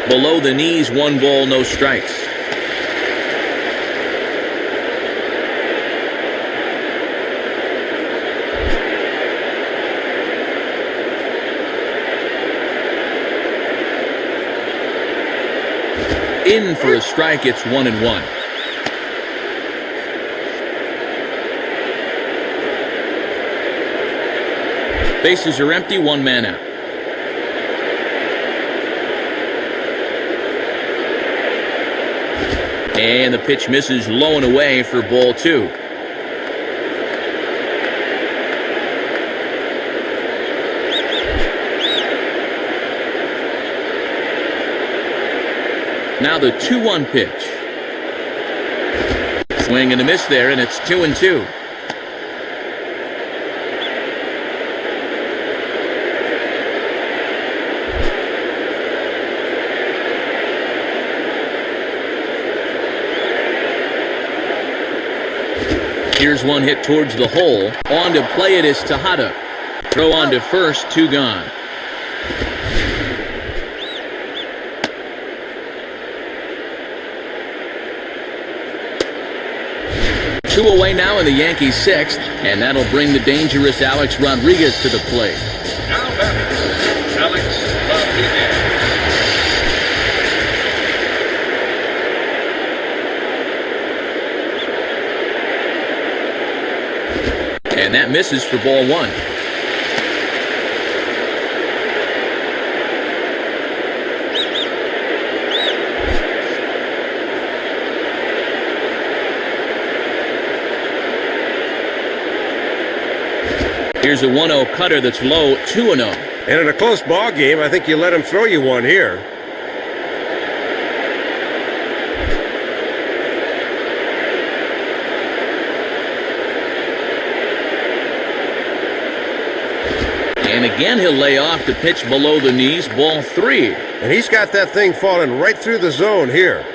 Below the knees, 1 ball, no strikes. In for a strike, it's 1-1. Bases are empty, 1 man out. And the pitch misses low and away for ball 2. Now the 2-1 pitch. Swing and a miss there, and it's 2-2. Here's one hit towards the hole. On to play it is Tejada. Throw on to first, 2 gone. Two away now in the Yankees' 6th, and that'll bring the dangerous Alex Rodriguez to the plate. Now batting, Alex Rodriguez. And that misses for ball 1. Here's a 1-0 cutter that's low, 2-0. And in a close ball game, I think you let him throw you one here. And again, he'll lay off the pitch below the knees, ball 3. And he's got that thing falling right through the zone here.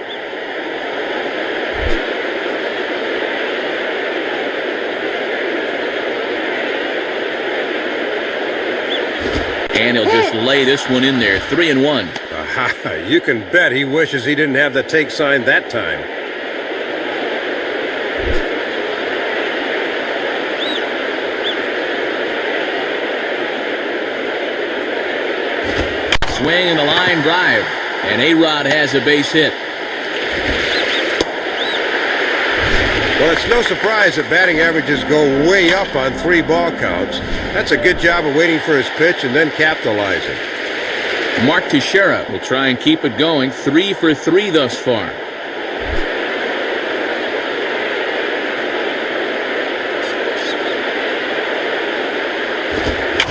And he'll just lay this one in there, 3-1. Aha, you can bet he wishes he didn't have the take sign that time. Swing and a line drive. And A-Rod has a base hit. Well, it's no surprise that batting averages go way up on 3 ball counts. That's a good job of waiting for his pitch and then capitalizing. Mark Teixeira will try and keep it going, 3 for 3 thus far.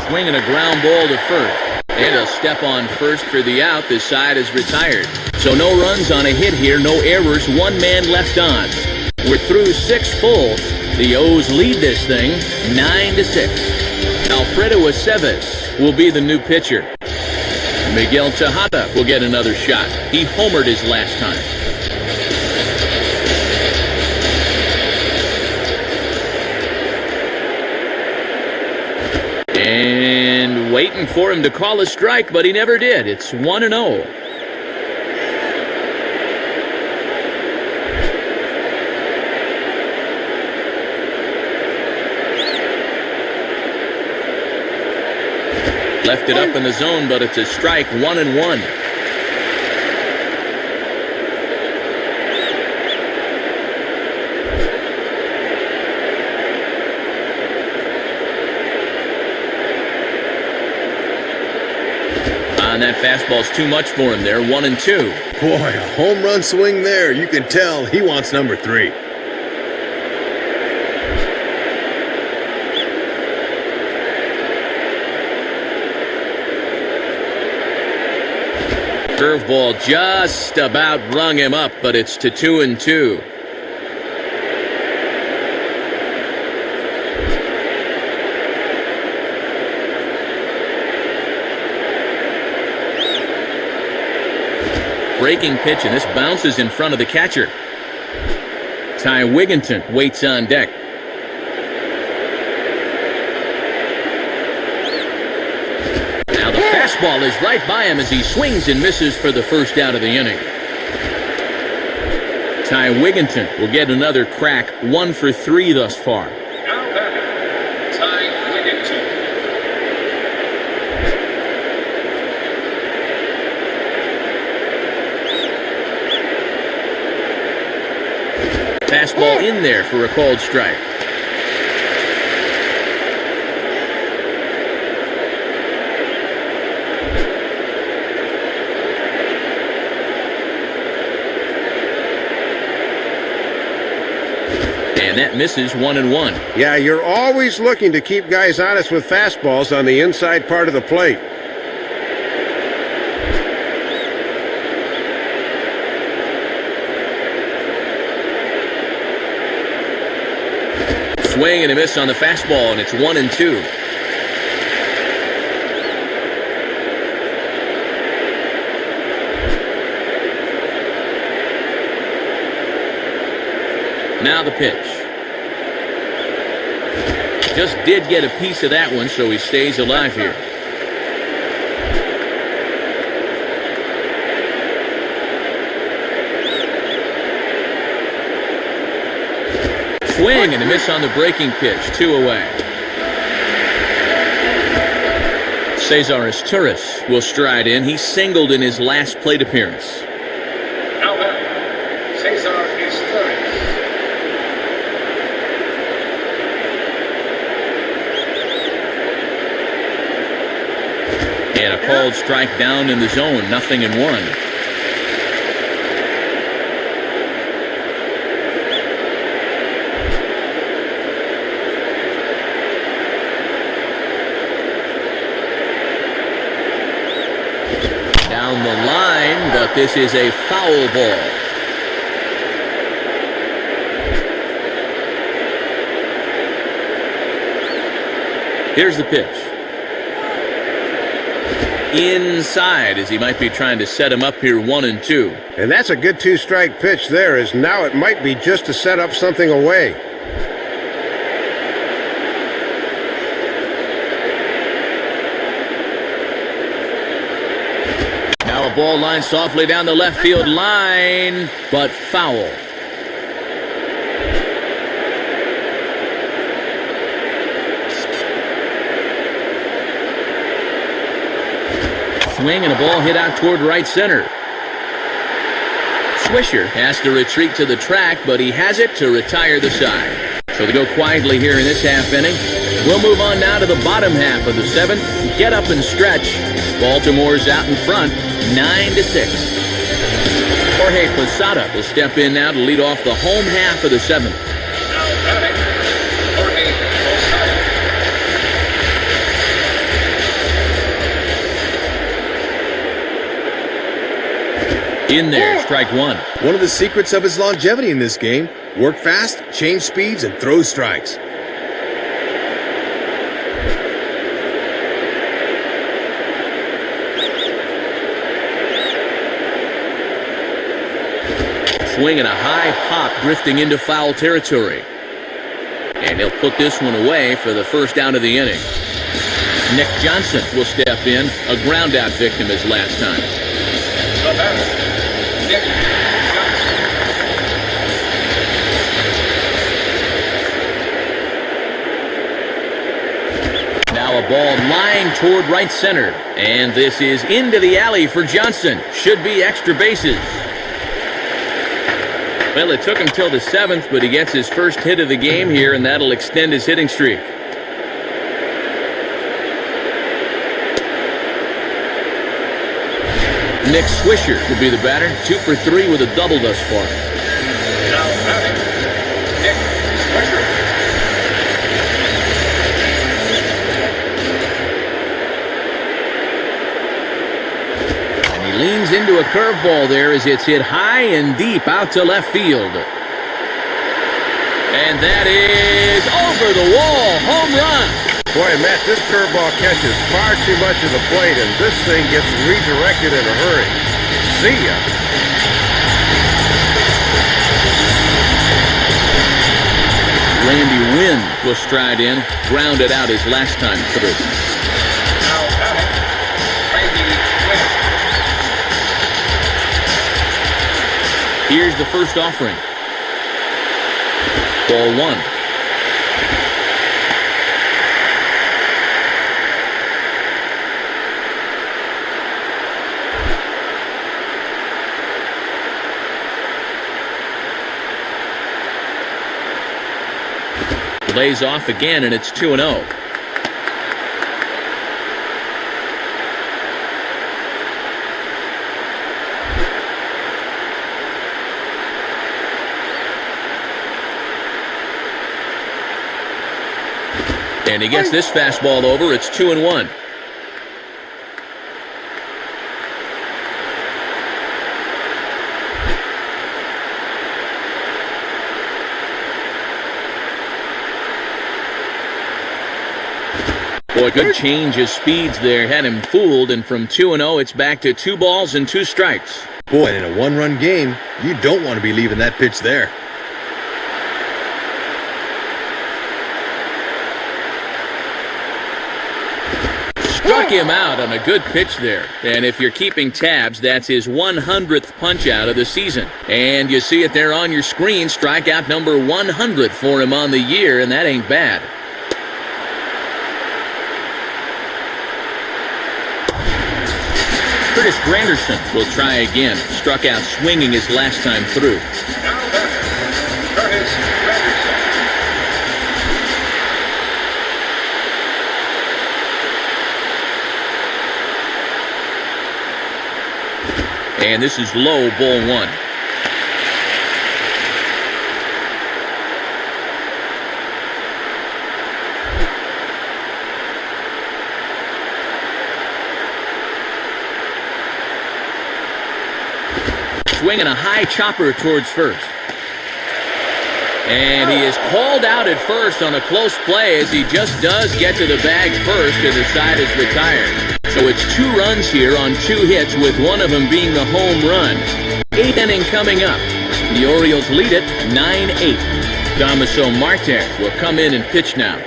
Swing and a ground ball to first. And he'll step on first for the out. This side is retired. So no runs on a hit here, no errors, 1 man left on. We're through 6 full. The O's lead this thing 9-6. Alfredo Aceves will be the new pitcher. Miguel Tejada will get another shot. He homered his last time. And waiting for him to call a strike, but he never did. It's 1-0. Left it up in the zone, but it's a strike, 1-1. And that fastball's too much for him there, 1-2. Boy, a home run swing there. You can tell he wants number 3. Curveball just about rung him up, but it's to 2-2. Breaking pitch, and this bounces in front of the catcher. Ty Wigginton waits on deck. Now the fastball is right by him as he swings and misses for the first out of the inning. Ty Wigginton will get another crack, 1 for 3 thus far. Now batter, Ty Wigginton. Fastball in there for a called strike. And that misses 1-1. Yeah, you're always looking to keep guys honest with fastballs on the inside part of the plate. Swing and a miss on the fastball, and it's 1-2. Now the pitch. Just did get a piece of that one, so he stays alive here. Swing and a miss on the breaking pitch, 2 away. Cesar Izturis will stride in. He singled in his last plate appearance. Now batter, Cesar Izturis. And a called strike down in the zone, 0-1. Down the line, but this is a foul ball. Here's the pitch. Inside, as he might be trying to set him up here, 1-2. And that's a good 2-strike pitch there, as now it might be just to set up something away. Now a ball line softly down the left field line, but foul. Swing and a ball hit out toward right center. Swisher has to retreat to the track, but he has it to retire the side. So they go quietly here in this half inning. We'll move on now to the bottom half of the 7th. Get up and stretch. Baltimore's out in front, 9-6. Jorge Posada will step in now to lead off the home half of the 7th. Now batting, Jorge Posada. In there, strike 1. One of the secrets of his longevity in this game: work fast, change speeds, and throw strikes. Swing and a high pop drifting into foul territory. And he'll put this one away for the first out of the inning. Nick Johnson will step in, a ground-out victim his last time. The batter, Nick Johnson. Now a ball lined toward right center. And this is into the alley for Johnson. Should be extra bases. Well, it took him till the 7th, but he gets his first hit of the game here, and that'll extend his hitting streak. Nick Swisher will be the batter, 2 for 3 with a double thus far. Now batting, Nick Swisher. And he Leans into a curveball there as it's hit high and deep out to left field. And that is over the wall. Home run. Boy, Matt, this curveball catches far too much of the plate, and this thing gets redirected in a hurry. See ya. Randy Wynn will stride in, grounded out his last time through. Now batting, Randy Wynn. Here's the first offering. Ball one. Lays off again, and it's 2-0. And he gets this fastball over. It's 2-1. Boy, good change of speeds there. Had him fooled, and from 2-0, it's back to 2 balls and 2 strikes. Boy, in a one-run game, you don't want to be leaving that pitch there. Struck him out on a good pitch there. And if you're keeping tabs, that's his 100th punch-out of the season. And you see it there on your screen, strikeout number 100 for him on the year, and that ain't bad. Curtis Granderson will try again. Struck out swinging his last time through. Now batting, Curtis Granderson. And this is low, ball one. Swinging a high chopper towards first. And he is called out at first on a close play as he just does get to the bag first and the side is retired. So it's 2 runs here on 2 hits, with one of them being the home run. 8th inning coming up. The Orioles lead it 9-8. Damaso Marte will come in and pitch now.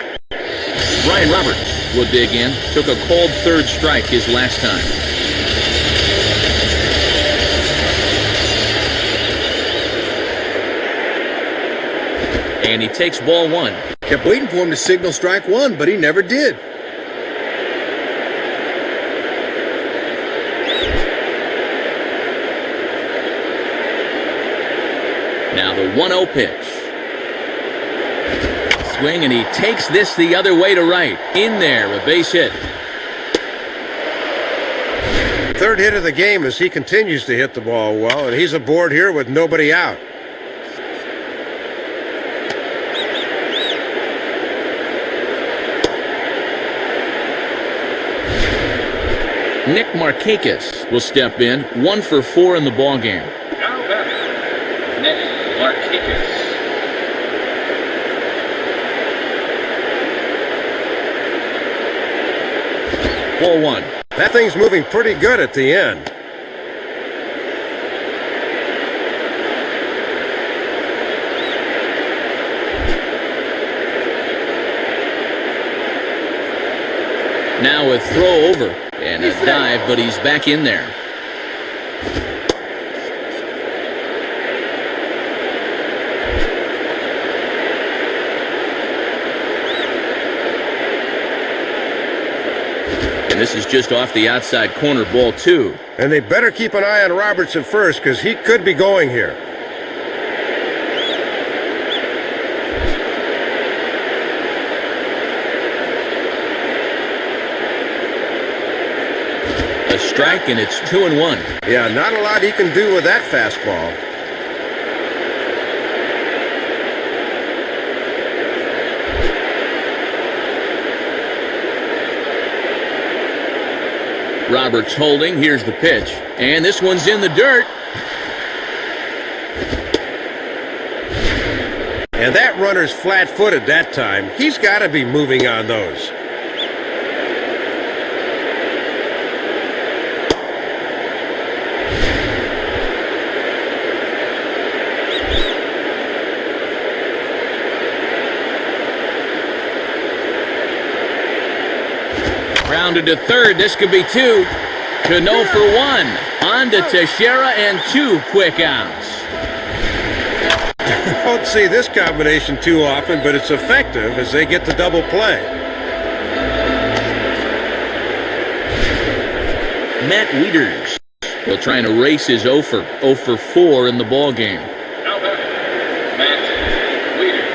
Brian Roberts will dig in. Took a cold third strike his last time. And he takes ball one. Kept waiting for him to signal strike one, but he never did. Now the 1-0 pitch. Swing, and he takes this the other way to right. In there, a base hit. Third hit of the game as he continues to hit the ball well, and he's aboard here with nobody out. Nick Markakis will step in, 1 for 4 in the ballgame. Now batting, Nick Markakis. Ball one. That thing's moving pretty good at the end. Now a throw over and a dive, but he's back in there. And this is just off the outside corner, ball 2. And they better keep an eye on Roberts at first, because he could be going here. A strike, and it's 2-1. Yeah, not a lot he can do with that fastball. Roberts holding. Here's the pitch. And this one's in the dirt. And that runner's flat-footed that time. He's got to be moving on those. Grounded to third. This could be two. Cano for one. On to Teixeira and two quick outs. Don't see this combination too often, but it's effective as they get the double play. Matt Wieters will try and erase his 0 for 4 in the ball game. Now batter, Matt Wieters.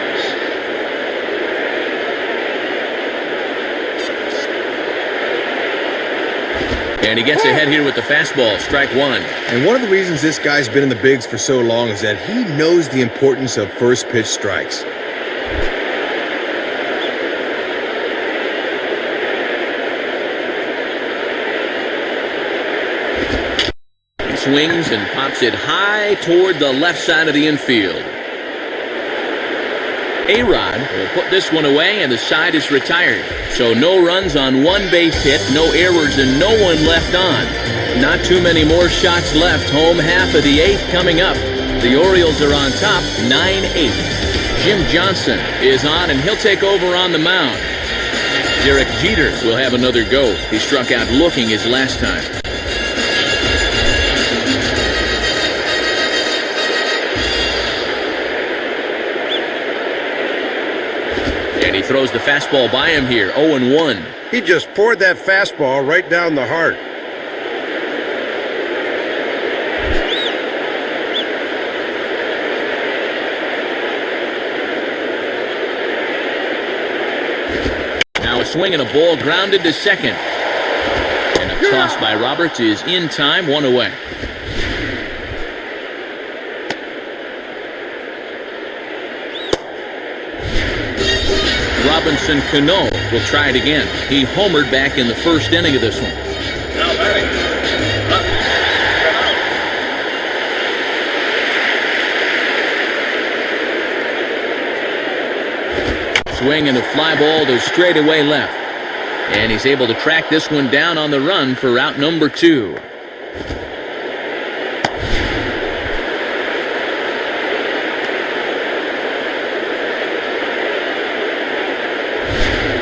And he gets ahead here with the fastball, strike one. And one of the reasons this guy's been in the bigs for so long is that he knows the importance of first pitch strikes. He swings and pops it high toward the left side of the infield. A-Rod will put this one away, and the side is retired. So no runs on one base hit, no errors, and no one left on. Not too many more shots left. Home half of the eighth coming up. The Orioles are on top, 9-8. Jim Johnson is on, and he'll take over on the mound. Derek Jeter will have another go. He struck out looking his last time. And he throws the fastball by him here, 0-1. He just poured that fastball right down the heart. Now a swing and a ball grounded to second. And a toss by Roberts is in time, one away. Robinson Cano will try it again. He homered back in the first inning of this one. Now batting, Cano. Swing and a fly ball to straightaway left. And he's able to track this one down on the run for out number 2.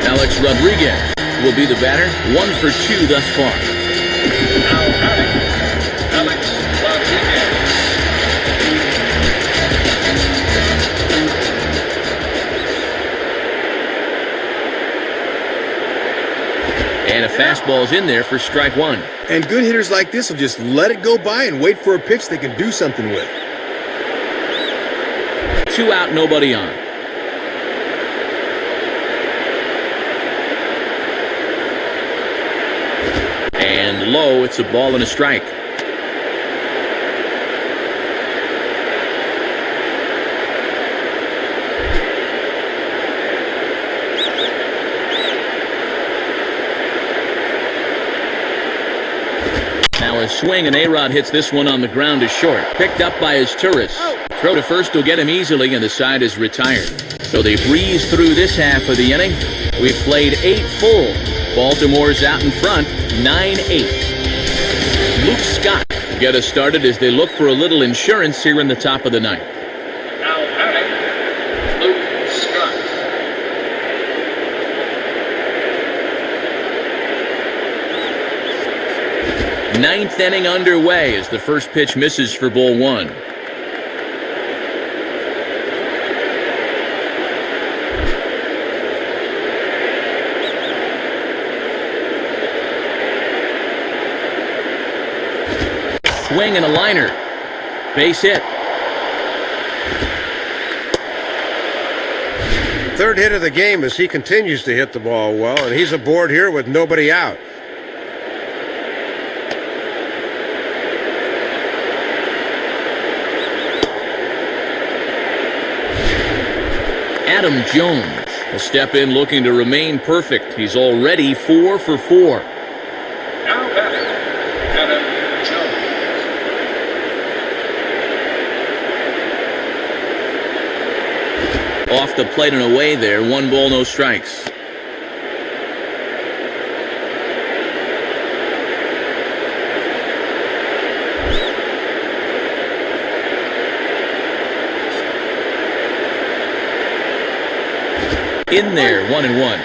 Alex Rodriguez will be the batter, 1 for 2 thus far. Now batting, Alex Rodriguez. And a fastball's in there for strike 1. And good hitters like this will just let it go by and wait for a pitch they can do something with. 2 out, nobody on. And low, it's a ball and a strike. Now a swing, and A-Rod hits this one on the ground to short. Picked up by his Turris. Throw to first will get him easily, and the side is retired. So they breeze through this half of the inning. We've played 8 full. Baltimore's out in front, 9-8. Luke Scott will get us started as they look for a little insurance here in the top of the ninth. Now batting, Luke Scott. Ninth inning underway as the first pitch misses for ball 1. Swing and a liner. Base hit. Third hit of the game as he continues to hit the ball well, and he's aboard here with nobody out. Adam Jones will step in looking to remain perfect. He's already 4 for 4. Now batting, Off the plate and away there. 1 ball, no strikes. In there, 1-1.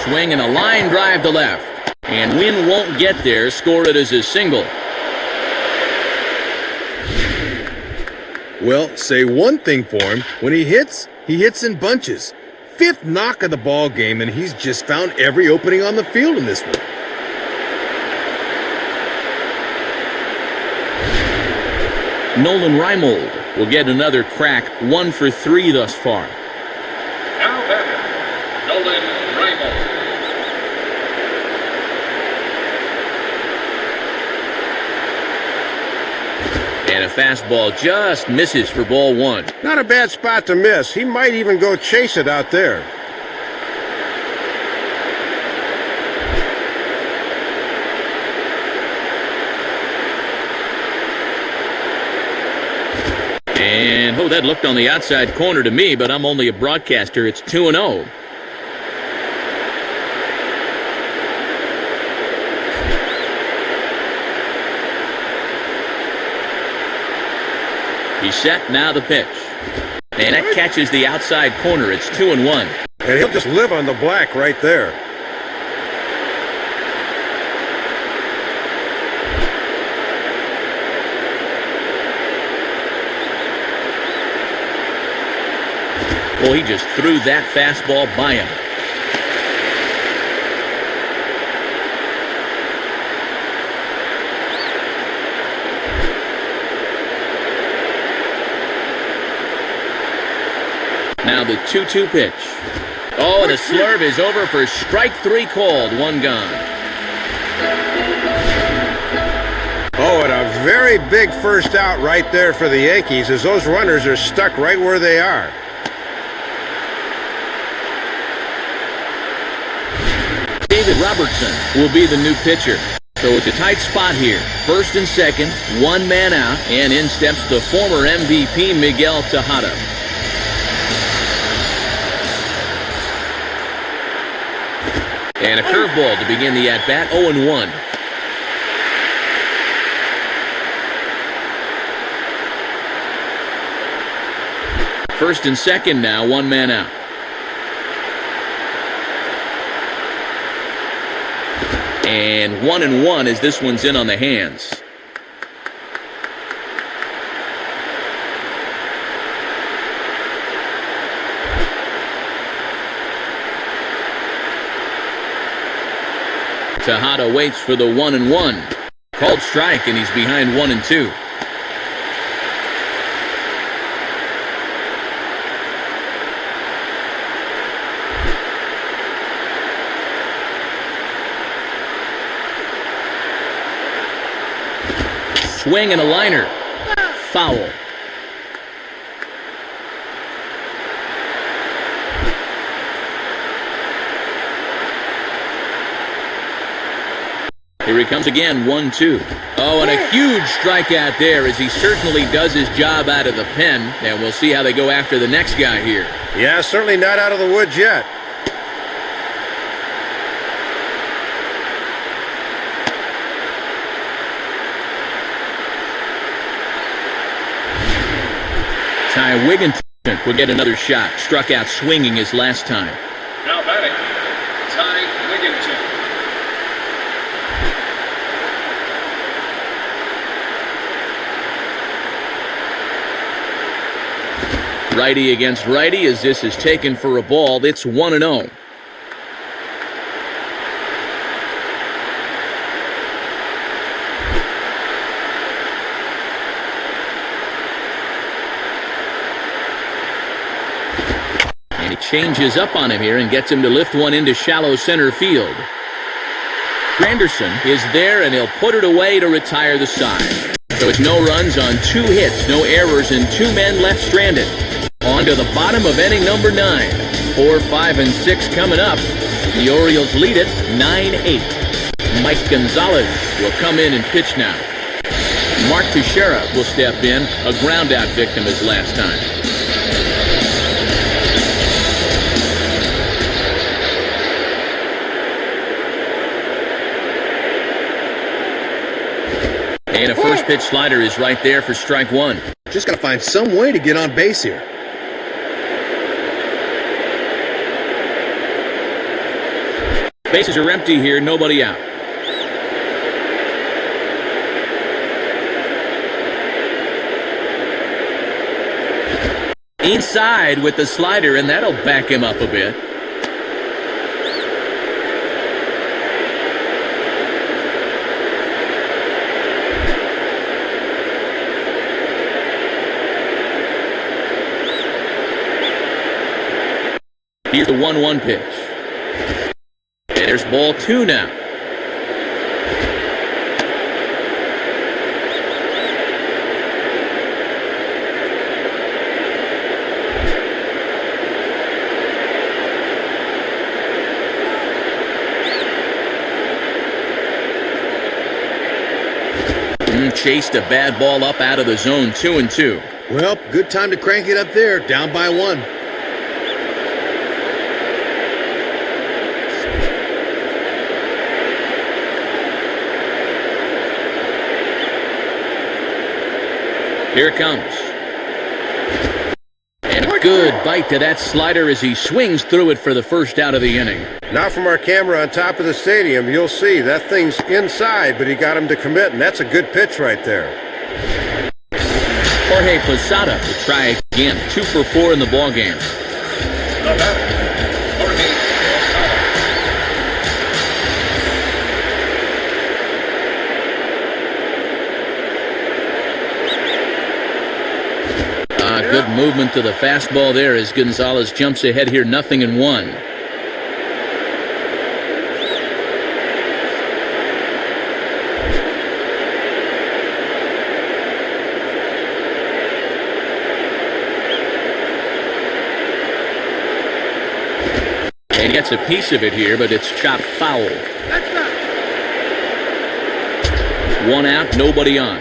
Swing and a line drive to left. And Wynn won't get there. Score it as a single. Well, say one thing for him. When he hits in bunches. 5th knock of the ball game, and he's just found every opening on the field in this one. Nolan Reimold will get another crack. 1 for 3 thus far. Now batting, Nolan Reimold. And a fastball just misses for ball 1. Not a bad spot to miss. He might even go chase it out there. And, oh, that looked on the outside corner to me, but I'm only a broadcaster. It's 2-0. He's set, now the pitch. And that catches the outside corner. It's 2-1. And he'll just live on the black right there. Well, he just threw that fastball by him. Now the 2-2 pitch. Oh, the slurve is over for strike 3 called. 1 gone. Oh, and a very big first out right there for the Yankees as those runners are stuck right where they are. David Robertson will be the new pitcher. So it's a tight spot here. 1st and 2nd, 1 man out, and in steps the former MVP Miguel Tejada. And a curveball to begin the at-bat, 0-1. First and 2nd now, 1 man out. And 1-1 as this one's in on the hands. Tejada waits for the 1-1. Called strike, and he's behind 1-2. Swing and a liner. Foul. Here he comes again, 1-2. Oh, and a huge strikeout there as he certainly does his job out of the pen. And we'll see how they go after the next guy here. Yeah, certainly not out of the woods yet. Ty Wigginton will get another shot. Struck out swinging his last time. Now batting, Ty Wigginton. Righty against righty as this is taken for a ball. It's 1-0. And he changes up on him here and gets him to lift one into shallow center field. Granderson is there and he'll put it away to retire the side. So it's no runs on 2 hits, no errors, and 2 men left stranded. On to the bottom of inning number 9. 4, 5, and 6 coming up. The Orioles lead it 9-8. Mike Gonzalez will come in and pitch now. Mark Teixeira will step in, a ground-out victim as last time. And a first pitch slider is right there for strike 1. Just got to find some way to get on base here. Bases are empty here, nobody out. Inside with the slider, and that'll back him up a bit. Here's the 1-1 pitch. And there's ball 2 now. Chased a bad ball up out of the zone, 2-2. Well, good time to crank it up there, down by 1. Here it comes. And a good bite to that slider as he swings through it for the first out of the inning. Now from our camera on top of the stadium, you'll see that thing's inside, but he got him to commit, and that's a good pitch right there. Jorge Posada to try again. 2 for 4 in the ballgame. The batter, Jorge Posada. Good movement to the fastball there as Gonzalez jumps ahead here, 0-1. And he gets a piece of it here, but it's chopped foul. 1 out, nobody on.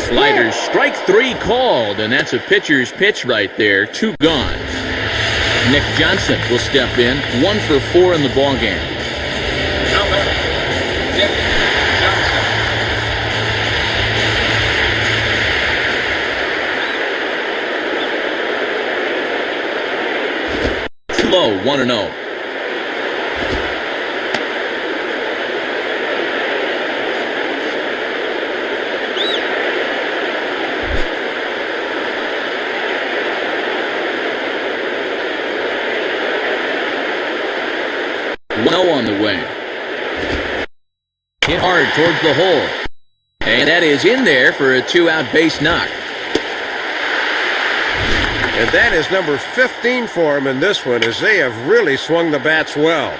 Sliders, strike 3 called, and that's a pitcher's pitch right there. 2 gone. Nick Johnson will step in, 1 for 4 in the ballgame. Now batting, Nick Johnson. Too low, 1-0. On the way. Hit hard towards the hole. And that is in there for a 2-out base knock. And that is number 15 for him in this one, as they have really swung the bats well.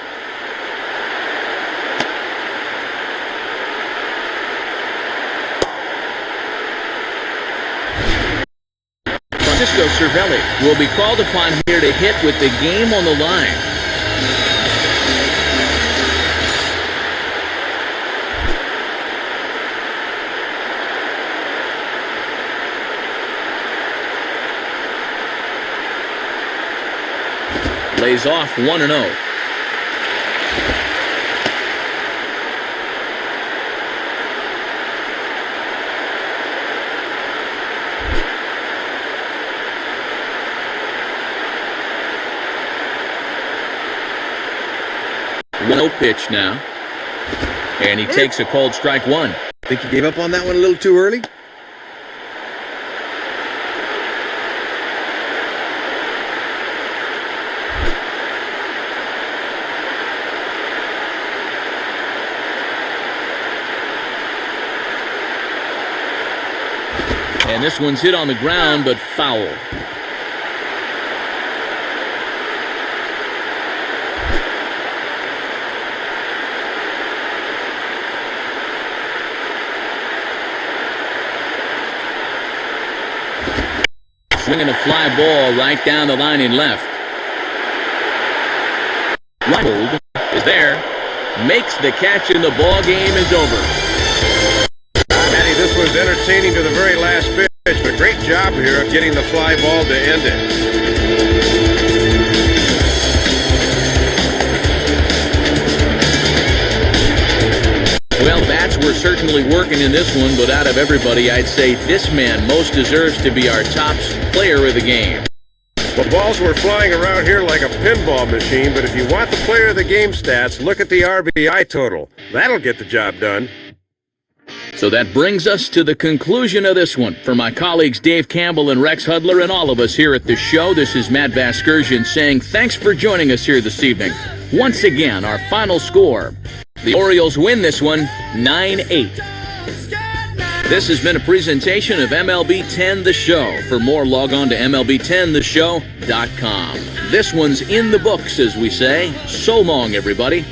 Francisco Cervelli will be called upon here to hit with the game on the line. Lays off 1-0. No pitch now. And he takes a cold strike 1. Think he gave up on that one a little too early? And this one's hit on the ground, but foul. Swinging a fly ball right down the line in left. Hold is there. Makes the catch and the ball game is over. Matty, this was entertaining to the very last pitch, but great job here of getting the fly ball to end it. Well, bats were certainly working in this one, but out of everybody, I'd say this man most deserves to be our top player of the game. The balls were flying around here like a pinball machine, but if you want the player of the game stats, look at the RBI total. That'll get the job done. So that brings us to the conclusion of this one. For my colleagues Dave Campbell and Rex Hudler and all of us here at the show, this is Matt Vasgersian saying thanks for joining us here this evening. Once again, our final score. The Orioles win this one 9-8. This has been a presentation of MLB 10 The Show. For more, log on to MLB10theshow.com. This one's in the books, as we say. So long, everybody.